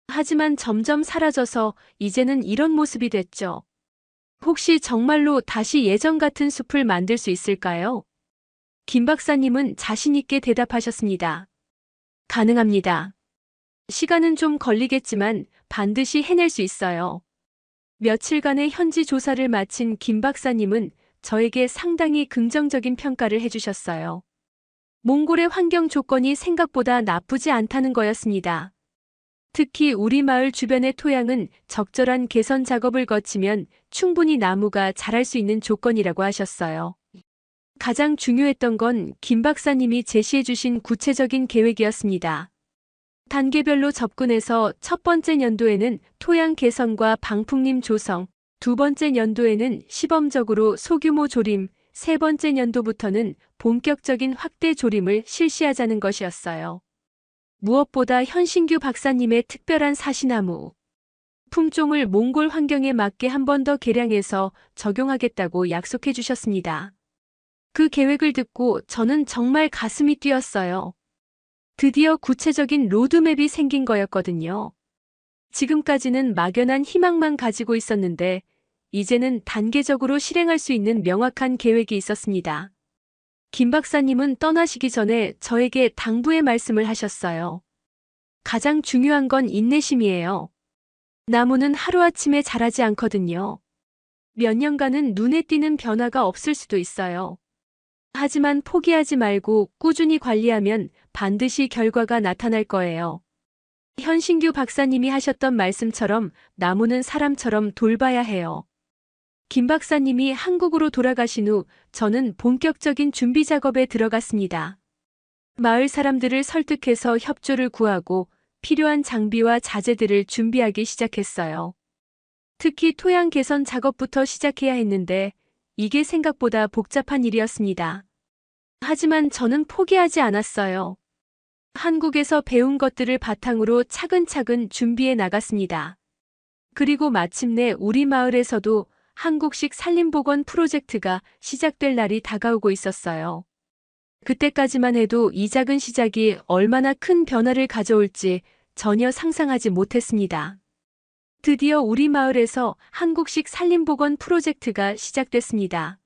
하지만 점점 사라져서 이제는 이런 모습이 됐죠. 혹시 정말로 다시 예전 같은 숲을 만들 수 있을까요? 김 박사님은 자신있게 대답하셨습니다. 가능합니다. 시간은 좀 걸리겠지만 반드시 해낼 수 있어요. 며칠간의 현지 조사를 마친 김 박사님은 저에게 상당히 긍정적인 평가를 해주셨어요. 몽골의 환경 조건이 생각보다 나쁘지 않다는 거였습니다. 특히 우리 마을 주변의 토양은 적절한 개선 작업을 거치면 충분히 나무가 자랄 수 있는 조건이라고 하셨어요. 가장 중요했던 건 김 박사님이 제시해 주신 구체적인 계획이었습니다. 단계별로 접근해서 첫 번째 연도에는 토양 개선과 방풍림 조성, 두 번째 연도에는 시범적으로 소규모 조림, 세 번째 연도부터는 본격적인 확대 조림을 실시하자는 것이었어요. 무엇보다 현신규 박사님의 특별한 사시나무 품종을 몽골 환경에 맞게 한 번 더 개량해서 적용하겠다고 약속해 주셨습니다. 그 계획을 듣고 저는 정말 가슴이 뛰었어요. 드디어 구체적인 로드맵이 생긴 거였거든요. 지금까지는 막연한 희망만 가지고 있었는데 이제는 단계적으로 실행할 수 있는 명확한 계획이 있었습니다. 김 박사님은 떠나시기 전에 저에게 당부의 말씀을 하셨어요. 가장 중요한 건 인내심이에요. 나무는 하루아침에 자라지 않거든요. 몇 년간은 눈에 띄는 변화가 없을 수도 있어요. 하지만 포기하지 말고 꾸준히 관리하면 반드시 결과가 나타날 거예요. 현신규 박사님이 하셨던 말씀처럼 나무는 사람처럼 돌봐야 해요. 김 박사님이 한국으로 돌아가신 후 저는 본격적인 준비 작업에 들어갔습니다. 마을 사람들을 설득해서 협조를 구하고 필요한 장비와 자재들을 준비하기 시작했어요. 특히 토양 개선 작업부터 시작해야 했는데 이게 생각보다 복잡한 일이었습니다. 하지만 저는 포기하지 않았어요. 한국에서 배운 것들을 바탕으로 차근차근 준비해 나갔습니다. 그리고 마침내 우리 마을에서도 한국식 산림복원 프로젝트가 시작될 날이 다가오고 있었어요. 그때까지만 해도 이 작은 시작이 얼마나 큰 변화를 가져올지 전혀 상상하지 못했습니다. 드디어 우리 마을에서 한국식 산림복원 프로젝트가 시작됐습니다.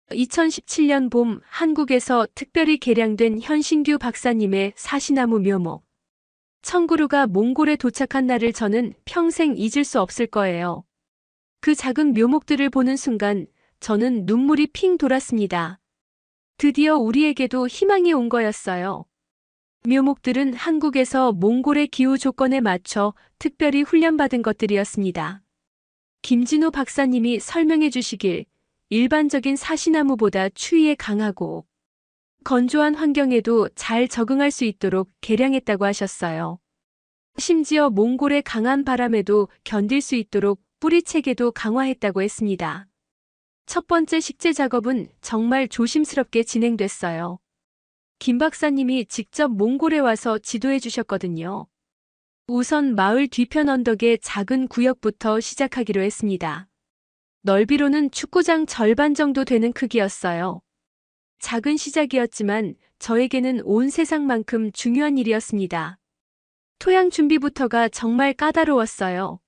2017년 봄 한국에서 특별히 개량된 현신규 박사님의 사시나무 묘목. 청구루가 몽골에 도착한 날을 저는 평생 잊을 수 없을 거예요. 그 작은 묘목들을 보는 순간 저는 눈물이 핑 돌았습니다. 드디어 우리에게도 희망이 온 거였어요. 묘목들은 한국에서 몽골의 기후 조건에 맞춰 특별히 훈련받은 것들이었습니다. 김진호 박사님이 설명해 주시길 일반적인 사시나무보다 추위에 강하고 건조한 환경에도 잘 적응할 수 있도록 개량했다고 하셨어요. 심지어 몽골의 강한 바람에도 견딜 수 있도록 뿌리 체계도 강화했다고 했습니다. 첫 번째 식재 작업은 정말 조심스럽게 진행됐어요. 김 박사님이 직접 몽골에 와서 지도해 주셨거든요. 우선 마을 뒤편 언덕의 작은 구역부터 시작하기로 했습니다. 넓이로는 축구장 절반 정도 되는 크기였어요. 작은 시작이었지만 저에게는 온 세상만큼 중요한 일이었습니다. 토양 준비부터가 정말 까다로웠어요.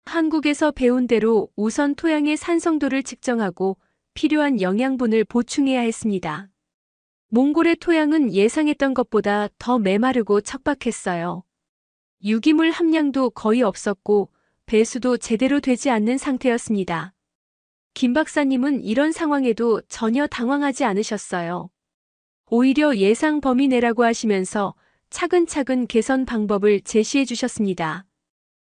한국에서 배운 대로 우선 토양의 산성도를 측정하고 필요한 영양분을 보충해야 했습니다. 몽골의 토양은 예상했던 것보다 더 메마르고 척박했어요. 유기물 함량도 거의 없었고 배수도 제대로 되지 않는 상태였습니다. 김 박사님은 이런 상황에도 전혀 당황하지 않으셨어요. 오히려 예상 범위 내라고 하시면서 차근차근 개선 방법을 제시해 주셨습니다.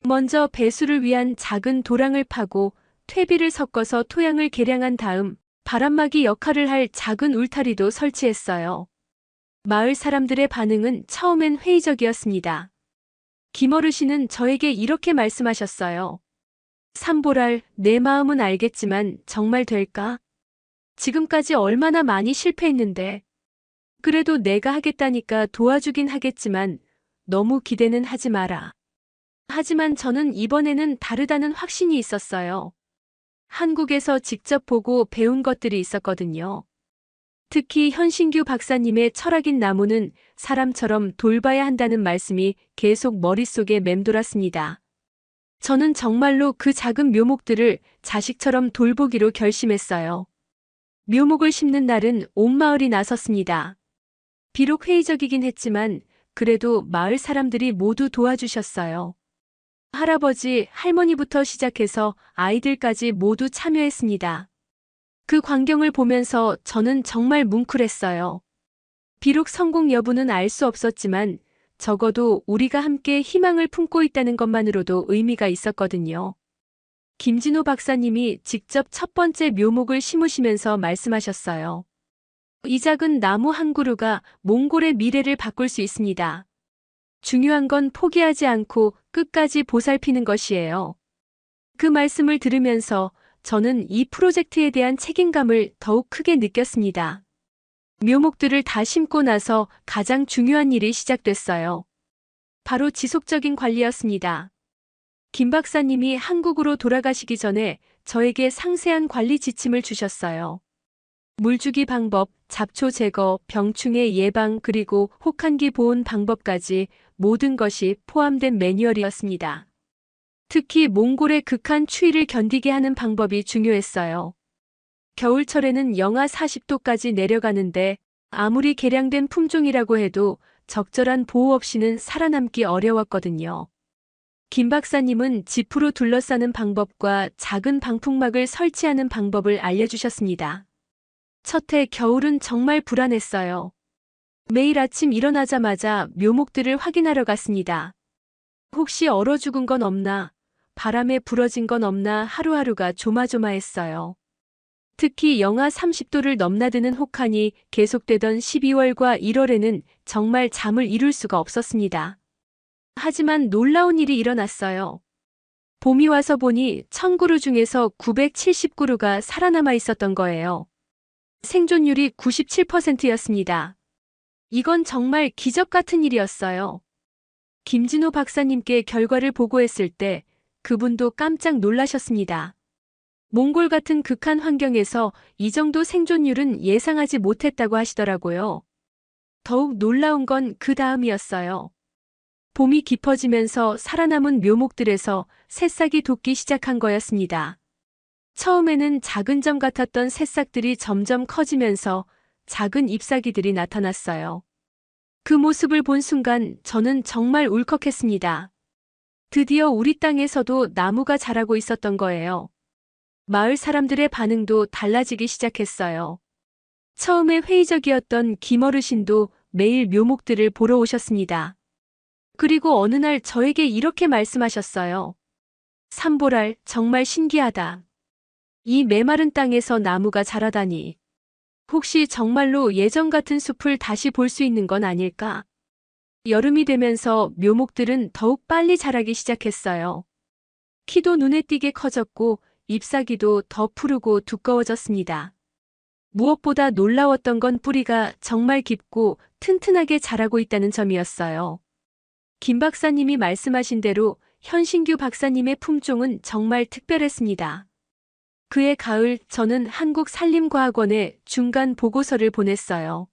먼저 배수를 위한 작은 도랑을 파고 퇴비를 섞어서 토양을 개량한 다음 바람막이 역할을 할 작은 울타리도 설치했어요. 마을 사람들의 반응은 처음엔 회의적이었습니다. 김 어르신은 저에게 이렇게 말씀하셨어요. 삼보랄, 내 마음은 알겠지만 정말 될까? 지금까지 얼마나 많이 실패했는데. 그래도 내가 하겠다니까 도와주긴 하겠지만 너무 기대는 하지 마라. 하지만 저는 이번에는 다르다는 확신이 있었어요. 한국에서 직접 보고 배운 것들이 있었거든요. 특히 현신규 박사님의 철학인 나무는 사람처럼 돌봐야 한다는 말씀이 계속 머릿속에 맴돌았습니다. 저는 정말로 그 작은 묘목들을 자식처럼 돌보기로 결심했어요. 묘목을 심는 날은 온 마을이 나섰습니다. 비록 회의적이긴 했지만 그래도 마을 사람들이 모두 도와주셨어요. 할아버지, 할머니부터 시작해서 아이들까지 모두 참여했습니다. 그 광경을 보면서 저는 정말 뭉클했어요. 비록 성공 여부는 알 수 없었지만 적어도 우리가 함께 희망을 품고 있다는 것만으로도 의미가 있었거든요. 김진호 박사님이 직접 첫 번째 묘목을 심으시면서 말씀하셨어요. 이 작은 나무 한 그루가 몽골의 미래를 바꿀 수 있습니다. 중요한 건 포기하지 않고 끝까지 보살피는 것이에요. 그 말씀을 들으면서 저는 이 프로젝트에 대한 책임감을 더욱 크게 느꼈습니다. 묘목들을 다 심고 나서 가장 중요한 일이 시작됐어요. 바로 지속적인 관리였습니다. 김 박사님이 한국으로 돌아가시기 전에 저에게 상세한 관리 지침을 주셨어요. 물주기 방법, 잡초 제거, 병충해 예방 그리고 혹한기 보온 방법까지 모든 것이 포함된 매뉴얼이었습니다. 특히 몽골의 극한 추위를 견디게 하는 방법이 중요했어요. 겨울철에는 영하 40도까지 내려가는데 아무리 개량된 품종이라고 해도 적절한 보호 없이는 살아남기 어려웠거든요. 김 박사님은 지프로 둘러싸는 방법과 작은 방풍막을 설치하는 방법을 알려주셨습니다. 첫 해 겨울은 정말 불안했어요. 매일 아침 일어나자마자 묘목들을 확인하러 갔습니다. 혹시 얼어 죽은 건 없나? 바람에 부러진 건 없나 하루하루가 조마조마했어요. 특히 영하 30도를 넘나드는 혹한이 계속되던 12월과 1월에는 정말 잠을 이룰 수가 없었습니다. 하지만 놀라운 일이 일어났어요. 봄이 와서 보니 1000그루 중에서 970그루가 살아남아 있었던 거예요. 생존율이 97%였습니다. 이건 정말 기적 같은 일이었어요. 김진호 박사님께 결과를 보고했을 때 그분도 깜짝 놀라셨습니다. 몽골 같은 극한 환경에서 이 정도 생존율은 예상하지 못했다고 하시더라고요. 더욱 놀라운 건 그 다음이었어요. 봄이 깊어지면서 살아남은 묘목들에서 새싹이 돋기 시작한 거였습니다. 처음에는 작은 점 같았던 새싹들이 점점 커지면서 작은 잎사귀들이 나타났어요. 그 모습을 본 순간 저는 정말 울컥했습니다. 드디어 우리 땅에서도 나무가 자라고 있었던 거예요. 마을 사람들의 반응도 달라지기 시작했어요. 처음에 회의적이었던 김어르신도 매일 묘목들을 보러 오셨습니다. 그리고 어느 날 저에게 이렇게 말씀하셨어요. 삼보랄, 정말 신기하다. 이 메마른 땅에서 나무가 자라다니. 혹시 정말로 예전 같은 숲을 다시 볼 수 있는 건 아닐까? 여름이 되면서 묘목들은 더욱 빨리 자라기 시작했어요. 키도 눈에 띄게 커졌고 잎사귀도 더 푸르고 두꺼워졌습니다. 무엇보다 놀라웠던 건 뿌리가 정말 깊고 튼튼하게 자라고 있다는 점이었어요. 김 박사님이 말씀하신 대로 현신규 박사님의 품종은 정말 특별했습니다. 그해 가을 저는 한국산림과학원에 중간 보고서를 보냈어요.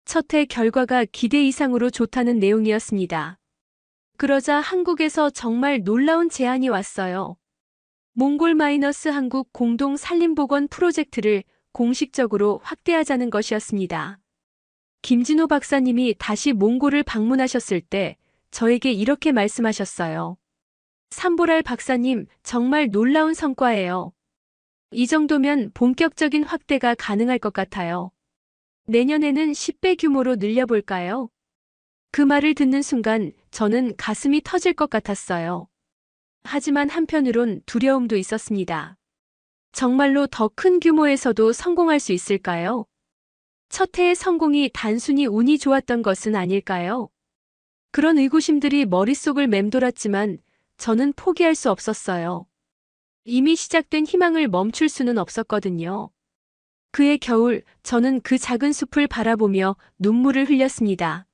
첫 해 결과가 기대 이상으로 좋다는 내용이었습니다. 그러자 한국에서 정말 놀라운 제안이 왔어요. 몽골-한국 공동 산림복원 프로젝트를 공식적으로 확대하자는 것이었습니다. 김진호 박사님이 다시 몽골을 방문하셨을 때 저에게 이렇게 말씀하셨어요. 삼보랄 박사님, 정말 놀라운 성과예요. 이 정도면 본격적인 확대가 가능할 것 같아요. 내년에는 10배 규모로 늘려볼까요? 그 말을 듣는 순간 저는 가슴이 터질 것 같았어요. 하지만 한편으론 두려움도 있었습니다. 정말로 더 큰 규모에서도 성공할 수 있을까요? 첫 해의 성공이 단순히 운이 좋았던 것은 아닐까요? 그런 의구심들이 머릿속을 맴돌았지만 저는 포기할 수 없었어요. 이미 시작된 희망을 멈출 수는 없었거든요. 그해 겨울 저는 그 작은 숲을 바라보며 눈물을 흘렸습니다.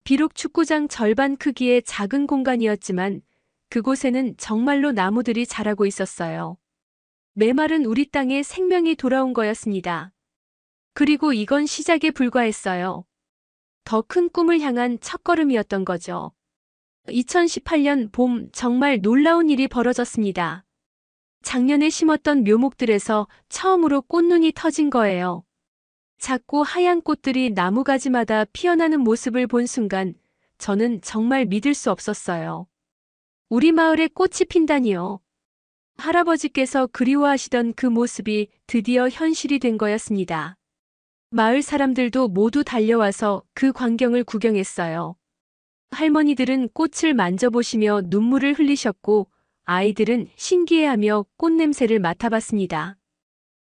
비록 축구장 절반 크기의 작은 공간이었지만 그곳에는 정말로 나무들이 자라고 있었어요. 메마른 우리 땅에 생명이 돌아온 거였습니다. 그리고 이건 시작에 불과했어요. 더 큰 꿈을 향한 첫걸음이었던 거죠. 2018년 봄 정말 놀라운 일이 벌어졌습니다. 작년에 심었던 묘목들에서 처음으로 꽃눈이 터진 거예요. 작고 하얀 꽃들이 나무가지마다 피어나는 모습을 본 순간 저는 정말 믿을 수 없었어요. 우리 마을에 꽃이 핀다니요. 할아버지께서 그리워하시던 그 모습이 드디어 현실이 된 거였습니다. 마을 사람들도 모두 달려와서 그 광경을 구경했어요. 할머니들은 꽃을 만져보시며 눈물을 흘리셨고 아이들은 신기해하며 꽃냄새를 맡아봤습니다.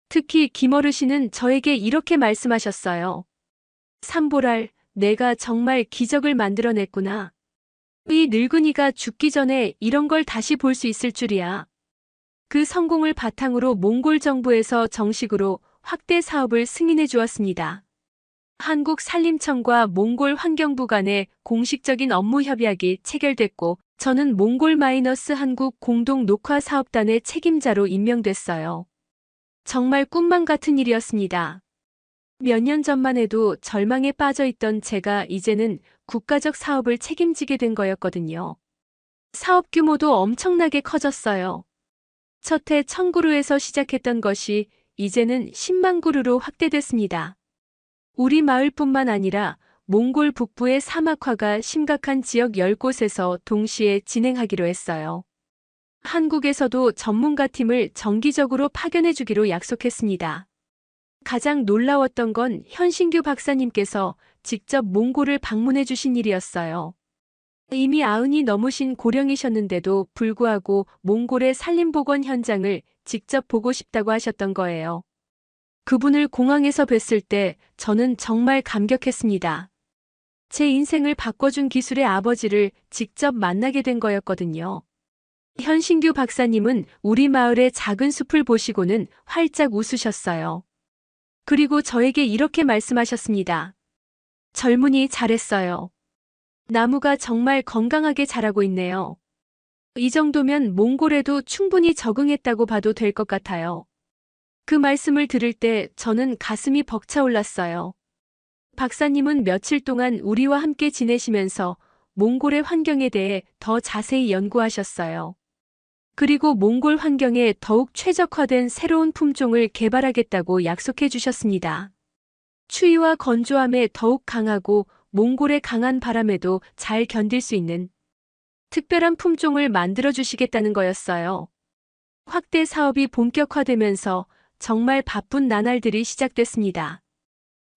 특히 김어르신은 저에게 이렇게 말씀하셨어요. 삼보랄, 내가 정말 기적을 만들어냈구나. 이 늙은이가 죽기 전에 이런 걸 다시 볼 수 있을 줄이야. 그 성공을 바탕으로 몽골 정부에서 정식으로 확대 사업을 승인해 주었습니다. 한국산림청과 몽골 환경부 간의 공식적인 업무 협약이 체결됐고 저는 몽골-한국 공동 녹화 사업단의 책임자로 임명됐어요. 정말 꿈만 같은 일이었습니다. 몇 년 전만 해도 절망에 빠져 있던 제가 이제는 국가적 사업을 책임지게 된 거였거든요. 사업 규모도 엄청나게 커졌어요. 첫 해 1000그루에서 시작했던 것이 이제는 10만 그루로 확대됐습니다. 우리 마을뿐만 아니라 몽골 북부의 사막화가 심각한 지역 10곳에서 동시에 진행하기로 했어요. 한국에서도 전문가 팀을 정기적으로 파견해주기로 약속했습니다. 가장 놀라웠던 건 현신규 박사님께서 직접 몽골을 방문해 주신 일이었어요. 이미 90이 넘으신 고령이셨는데도 불구하고 몽골의 산림복원 현장을 직접 보고 싶다고 하셨던 거예요. 그분을 공항에서 뵀을 때 저는 정말 감격했습니다. 제 인생을 바꿔준 기술의 아버지를 직접 만나게 된 거였거든요. 현신규 박사님은 우리 마을의 작은 숲을 보시고는 활짝 웃으셨어요. 그리고 저에게 이렇게 말씀하셨습니다. 젊은이 잘했어요. 나무가 정말 건강하게 자라고 있네요. 이 정도면 몽골에도 충분히 적응했다고 봐도 될 것 같아요. 그 말씀을 들을 때 저는 가슴이 벅차올랐어요. 박사님은 며칠 동안 우리와 함께 지내시면서 몽골의 환경에 대해 더 자세히 연구하셨어요. 그리고 몽골 환경에 더욱 최적화된 새로운 품종을 개발하겠다고 약속해 주셨습니다. 추위와 건조함에 더욱 강하고 몽골의 강한 바람에도 잘 견딜 수 있는 특별한 품종을 만들어 주시겠다는 거였어요. 확대 사업이 본격화되면서 정말 바쁜 나날들이 시작됐습니다.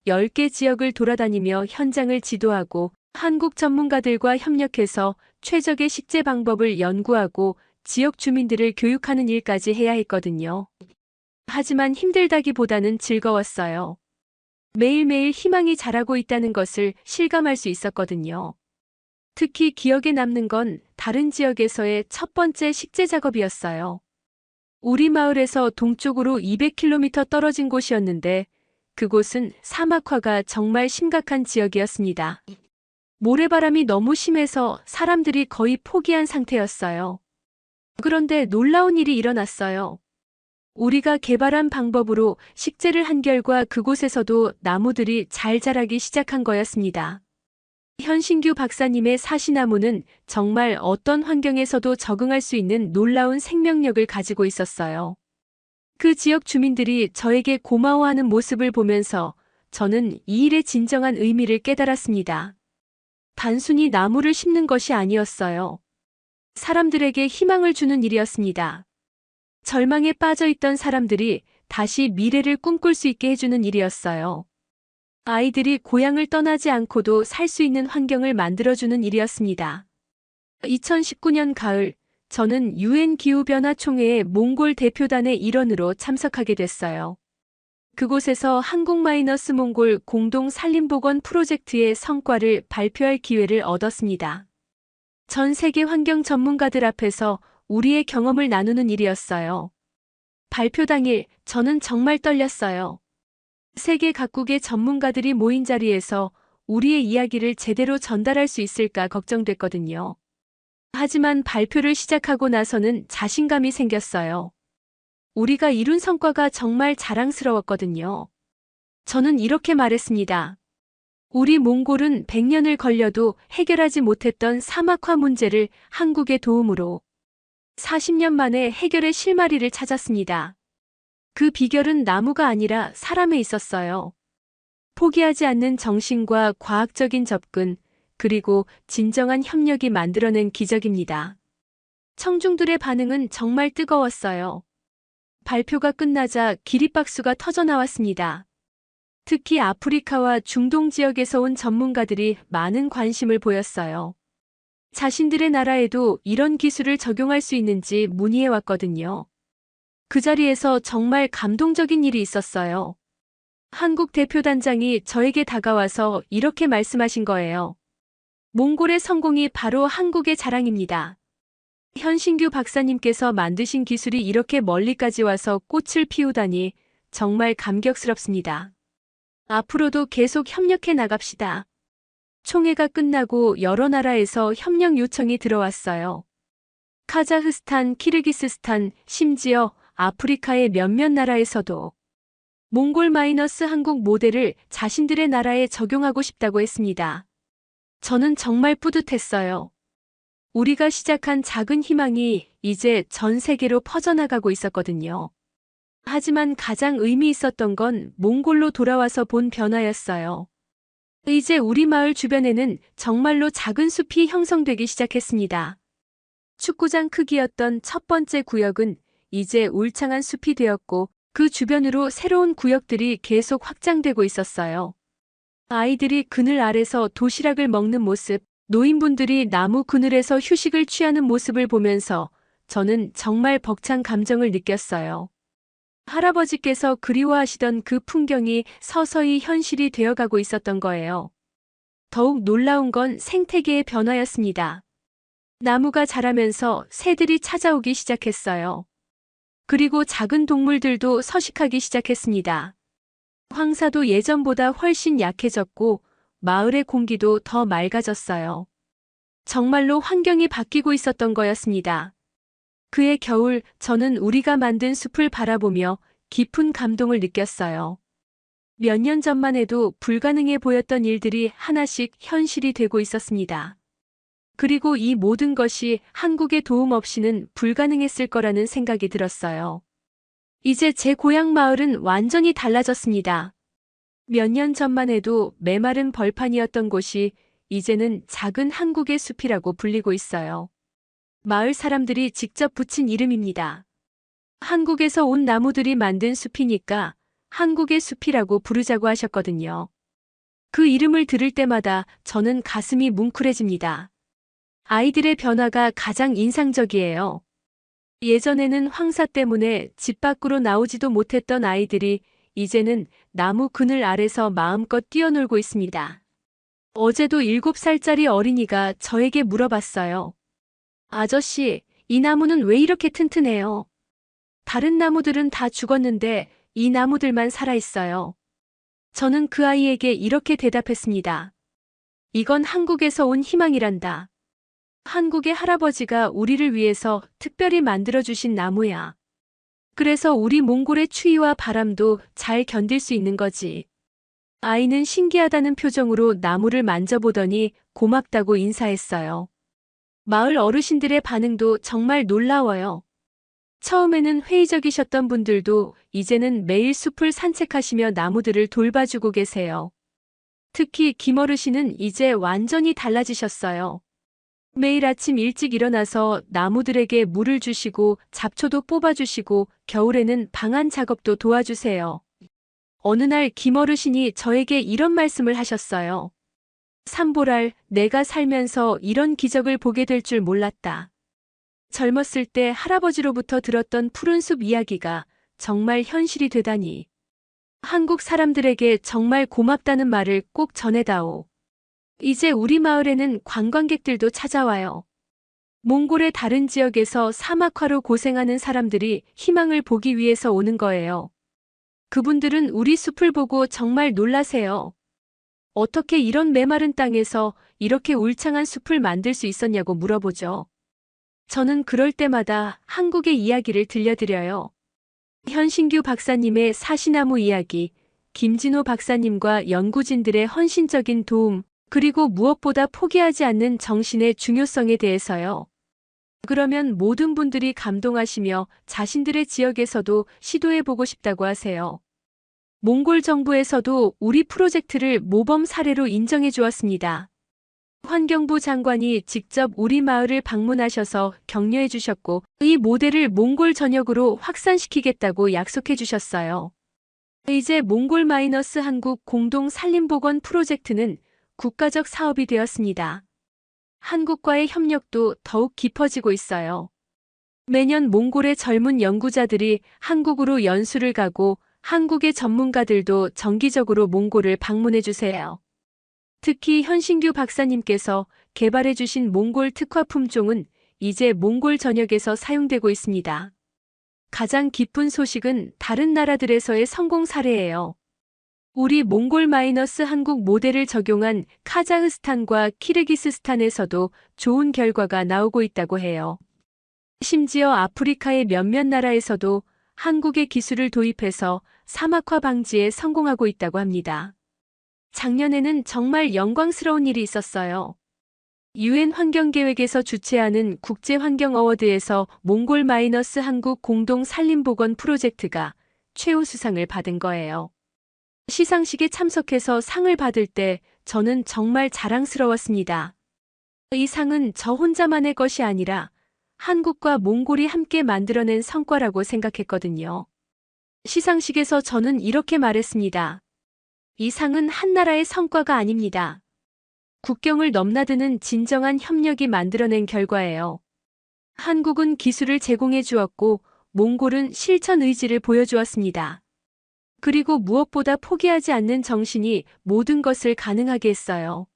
10개 지역을 돌아다니며 현장을 지도하고 한국 전문가들과 협력해서 최적의 식재 방법을 연구하고 지역 주민들을 교육하는 일까지 해야 했거든요. 하지만 힘들다기보다는 즐거웠어요. 매일매일 희망이 자라고 있다는 것을 실감할 수 있었거든요. 특히 기억에 남는 건 다른 지역에서의 첫 번째 식재 작업이었어요. 우리 마을에서 동쪽으로 200km 떨어진 곳이었는데 그곳은 사막화가 정말 심각한 지역이었습니다. 모래바람이 너무 심해서 사람들이 거의 포기한 상태였어요. 그런데 놀라운 일이 일어났어요. 우리가 개발한 방법으로 식재를 한 결과 그곳에서도 나무들이 잘 자라기 시작한 거였습니다. 현신규 박사님의 사시나무는 정말 어떤 환경에서도 적응할 수 있는 놀라운 생명력을 가지고 있었어요. 그 지역 주민들이 저에게 고마워하는 모습을 보면서 저는 이 일의 진정한 의미를 깨달았습니다. 단순히 나무를 심는 것이 아니었어요. 사람들에게 희망을 주는 일이었습니다. 절망에 빠져 있던 사람들이 다시 미래를 꿈꿀 수 있게 해주는 일이었어요. 아이들이 고향을 떠나지 않고도 살 수 있는 환경을 만들어주는 일이었습니다. 2019년 가을, 저는 UN 기후변화 총회의 몽골 대표단의 일원으로 참석하게 됐어요. 그곳에서 한국-몽골 공동 산림복원 프로젝트의 성과를 발표할 기회를 얻었습니다. 전 세계 환경 전문가들 앞에서 우리의 경험을 나누는 일이었어요. 발표 당일 저는 정말 떨렸어요. 세계 각국의 전문가들이 모인 자리에서 우리의 이야기를 제대로 전달할 수 있을까 걱정됐거든요. 하지만 발표를 시작하고 나서는 자신감이 생겼어요. 우리가 이룬 성과가 정말 자랑스러웠거든요. 저는 이렇게 말했습니다. 우리 몽골은 100년을 걸려도 해결하지 못했던 사막화 문제를 한국의 도움으로 40년 만에 해결의 실마리를 찾았습니다. 그 비결은 나무가 아니라 사람에 있었어요. 포기하지 않는 정신과 과학적인 접근, 그리고 진정한 협력이 만들어낸 기적입니다. 청중들의 반응은 정말 뜨거웠어요. 발표가 끝나자 기립박수가 터져나왔습니다. 특히 아프리카와 중동 지역에서 온 전문가들이 많은 관심을 보였어요. 자신들의 나라에도 이런 기술을 적용할 수 있는지 문의해 왔거든요. 그 자리에서 정말 감동적인 일이 있었어요. 한국 대표단장이 저에게 다가와서 이렇게 말씀하신 거예요. 몽골의 성공이 바로 한국의 자랑입니다. 현신규 박사님께서 만드신 기술이 이렇게 멀리까지 와서 꽃을 피우다니 정말 감격스럽습니다. 앞으로도 계속 협력해 나갑시다. 총회가 끝나고 여러 나라에서 협력 요청이 들어왔어요. 카자흐스탄, 키르기스스탄, 심지어 아프리카의 몇몇 나라에서도 몽골-한국 모델을 자신들의 나라에 적용하고 싶다고 했습니다. 저는 정말 뿌듯했어요. 우리가 시작한 작은 희망이 이제 전 세계로 퍼져나가고 있었거든요. 하지만 가장 의미 있었던 건 몽골로 돌아와서 본 변화였어요. 이제 우리 마을 주변에는 정말로 작은 숲이 형성되기 시작했습니다. 축구장 크기였던 첫 번째 구역은 이제 울창한 숲이 되었고 그 주변으로 새로운 구역들이 계속 확장되고 있었어요. 아이들이 그늘 아래서 도시락을 먹는 모습, 노인분들이 나무 그늘에서 휴식을 취하는 모습을 보면서 저는 정말 벅찬 감정을 느꼈어요. 할아버지께서 그리워하시던 그 풍경이 서서히 현실이 되어가고 있었던 거예요. 더욱 놀라운 건 생태계의 변화였습니다. 나무가 자라면서 새들이 찾아오기 시작했어요. 그리고 작은 동물들도 서식하기 시작했습니다. 황사도 예전보다 훨씬 약해졌고 마을의 공기도 더 맑아졌어요. 정말로 환경이 바뀌고 있었던 거였습니다. 그해 겨울 저는 우리가 만든 숲을 바라보며 깊은 감동을 느꼈어요. 몇 년 전만 해도 불가능해 보였던 일들이 하나씩 현실이 되고 있었습니다. 그리고 이 모든 것이 한국의 도움 없이는 불가능했을 거라는 생각이 들었어요. 이제 제 고향 마을은 완전히 달라졌습니다. 몇 년 전만 해도 메마른 벌판이었던 곳이 이제는 작은 한국의 숲이라고 불리고 있어요. 마을 사람들이 직접 붙인 이름입니다. 한국에서 온 나무들이 만든 숲이니까 한국의 숲이라고 부르자고 하셨거든요. 그 이름을 들을 때마다 저는 가슴이 뭉클해집니다. 아이들의 변화가 가장 인상적이에요. 예전에는 황사 때문에 집 밖으로 나오지도 못했던 아이들이 이제는 나무 그늘 아래서 마음껏 뛰어놀고 있습니다. 어제도 7살짜리 어린이가 저에게 물어봤어요. 아저씨, 이 나무는 왜 이렇게 튼튼해요? 다른 나무들은 다 죽었는데 이 나무들만 살아있어요. 저는 그 아이에게 이렇게 대답했습니다. 이건 한국에서 온 희망이란다. 한국의 할아버지가 우리를 위해서 특별히 만들어주신 나무야. 그래서 우리 몽골의 추위와 바람도 잘 견딜 수 있는 거지. 아이는 신기하다는 표정으로 나무를 만져보더니 고맙다고 인사했어요. 마을 어르신들의 반응도 정말 놀라워요. 처음에는 회의적이셨던 분들도 이제는 매일 숲을 산책하시며 나무들을 돌봐주고 계세요. 특히 김어르신은 이제 완전히 달라지셨어요. 매일 아침 일찍 일어나서 나무들에게 물을 주시고 잡초도 뽑아주시고 겨울에는 방안 작업도 도와주세요. 어느 날 김어르신이 저에게 이런 말씀을 하셨어요. 삼보랄, 내가 살면서 이런 기적을 보게 될 줄 몰랐다. 젊었을 때 할아버지로부터 들었던 푸른 숲 이야기가 정말 현실이 되다니. 한국 사람들에게 정말 고맙다는 말을 꼭 전해다오. 이제 우리 마을에는 관광객들도 찾아와요. 몽골의 다른 지역에서 사막화로 고생하는 사람들이 희망을 보기 위해서 오는 거예요. 그분들은 우리 숲을 보고 정말 놀라세요. 어떻게 이런 메마른 땅에서 이렇게 울창한 숲을 만들 수 있었냐고 물어보죠. 저는 그럴 때마다 한국의 이야기를 들려드려요. 현신규 박사님의 사시나무 이야기, 김진호 박사님과 연구진들의 헌신적인 도움, 그리고 무엇보다 포기하지 않는 정신의 중요성에 대해서요. 그러면 모든 분들이 감동하시며 자신들의 지역에서도 시도해보고 싶다고 하세요. 몽골 정부에서도 우리 프로젝트를 모범 사례로 인정해 주었습니다. 환경부 장관이 직접 우리 마을을 방문하셔서 격려해 주셨고 이 모델을 몽골 전역으로 확산시키겠다고 약속해 주셨어요. 이제 몽골 마이너스 한국 공동 산림보건 프로젝트는 국가적 사업이 되었습니다. 한국과의 협력도 더욱 깊어지고 있어요. 매년 몽골의 젊은 연구자들이 한국으로 연수를 가고 한국의 전문가들도 정기적으로 몽골을 방문해 주세요. 특히 현신규 박사님께서 개발해 주신 몽골 특화 품종은 이제 몽골 전역에서 사용되고 있습니다. 가장 기쁜 소식은 다른 나라들에서의 성공 사례예요. 우리 몽골 마이너스 한국 모델을 적용한 카자흐스탄과 키르기스스탄에서도 좋은 결과가 나오고 있다고 해요. 심지어 아프리카의 몇몇 나라에서도 한국의 기술을 도입해서 사막화 방지에 성공하고 있다고 합니다. 작년에는 정말 영광스러운 일이 있었어요. 유엔 환경계획에서 주최하는 국제환경어워드에서 몽골 마이너스 한국 공동 산림보건 프로젝트가 최우수상을 받은 거예요. 시상식에 참석해서 상을 받을 때 저는 정말 자랑스러웠습니다. 이 상은 저 혼자만의 것이 아니라 한국과 몽골이 함께 만들어낸 성과라고 생각했거든요. 시상식에서 저는 이렇게 말했습니다. 이 상은 한 나라의 성과가 아닙니다. 국경을 넘나드는 진정한 협력이 만들어낸 결과예요. 한국은 기술을 제공해 주었고 몽골은 실천 의지를 보여주었습니다. 그리고 무엇보다 포기하지 않는 정신이 모든 것을 가능하게 했어요.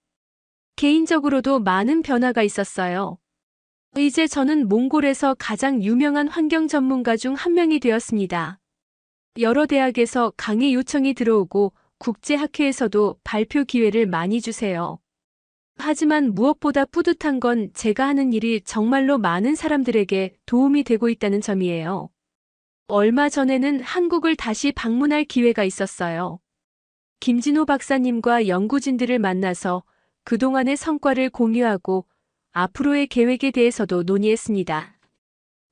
개인적으로도 많은 변화가 있었어요. 이제 저는 몽골에서 가장 유명한 환경 전문가 중 한 명이 되었습니다. 여러 대학에서 강의 요청이 들어오고 국제학회에서도 발표 기회를 많이 주세요. 하지만 무엇보다 뿌듯한 건 제가 하는 일이 정말로 많은 사람들에게 도움이 되고 있다는 점이에요. 얼마 전에는 한국을 다시 방문할 기회가 있었어요. 김진호 박사님과 연구진들을 만나서 그동안의 성과를 공유하고 앞으로의 계획에 대해서도 논의했습니다.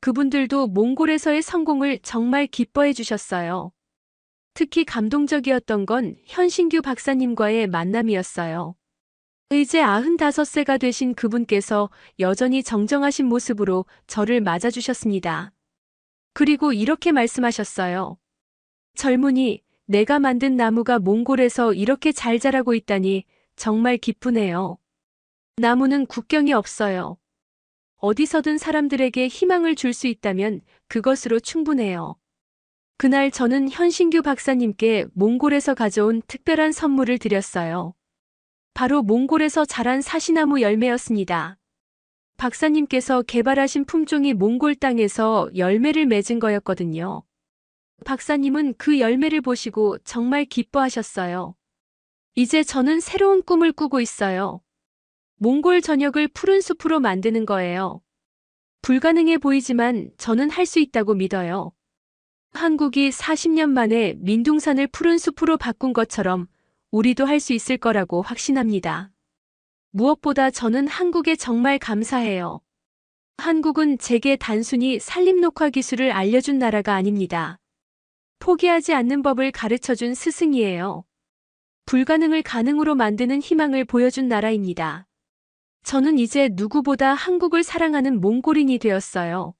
그분들도 몽골에서의 성공을 정말 기뻐해 주셨어요. 특히 감동적이었던 건 현신규 박사님과의 만남이었어요. 이제 95세가 되신 그분께서 여전히 정정하신 모습으로 저를 맞아주셨습니다. 그리고 이렇게 말씀하셨어요. 젊은이, 내가 만든 나무가 몽골에서 이렇게 잘 자라고 있다니 정말 기쁘네요. 나무는 국경이 없어요. 어디서든 사람들에게 희망을 줄 수 있다면 그것으로 충분해요. 그날 저는 현신규 박사님께 몽골에서 가져온 특별한 선물을 드렸어요. 바로 몽골에서 자란 사시나무 열매였습니다. 박사님께서 개발하신 품종이 몽골 땅에서 열매를 맺은 거였거든요. 박사님은 그 열매를 보시고 정말 기뻐하셨어요. 이제 저는 새로운 꿈을 꾸고 있어요. 몽골 전역을 푸른 숲으로 만드는 거예요. 불가능해 보이지만 저는 할 수 있다고 믿어요. 한국이 40년 만에 민둥산을 푸른 숲으로 바꾼 것처럼 우리도 할 수 있을 거라고 확신합니다. 무엇보다 저는 한국에 정말 감사해요. 한국은 제게 단순히 산림녹화 기술을 알려준 나라가 아닙니다. 포기하지 않는 법을 가르쳐준 스승이에요. 불가능을 가능으로 만드는 희망을 보여준 나라입니다. 저는 이제 누구보다 한국을 사랑하는 몽골인이 되었어요.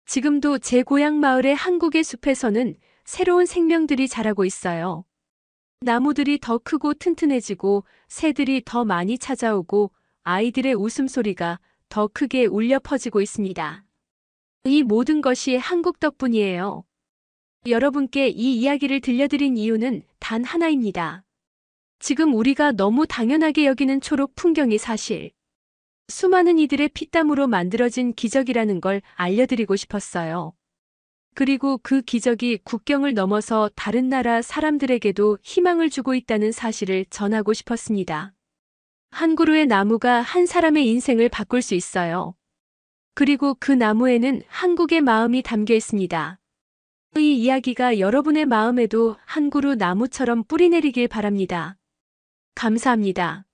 지금도 제 고향 마을의 한국의 숲에서는 새로운 생명들이 자라고 있어요. 나무들이 더 크고 튼튼해지고 새들이 더 많이 찾아오고 아이들의 웃음소리가 더 크게 울려 퍼지고 있습니다. 이 모든 것이 한국 덕분이에요. 여러분께 이 이야기를 들려드린 이유는 단 하나입니다. 지금 우리가 너무 당연하게 여기는 초록 풍경이 사실 수많은 이들의 피땀으로 만들어진 기적이라는 걸 알려드리고 싶었어요. 그리고 그 기적이 국경을 넘어서 다른 나라 사람들에게도 희망을 주고 있다는 사실을 전하고 싶었습니다. 한 그루의 나무가 한 사람의 인생을 바꿀 수 있어요. 그리고 그 나무에는 한국의 마음이 담겨 있습니다. 이 이야기가 여러분의 마음에도 한 그루 나무처럼 뿌리내리길 바랍니다. 감사합니다.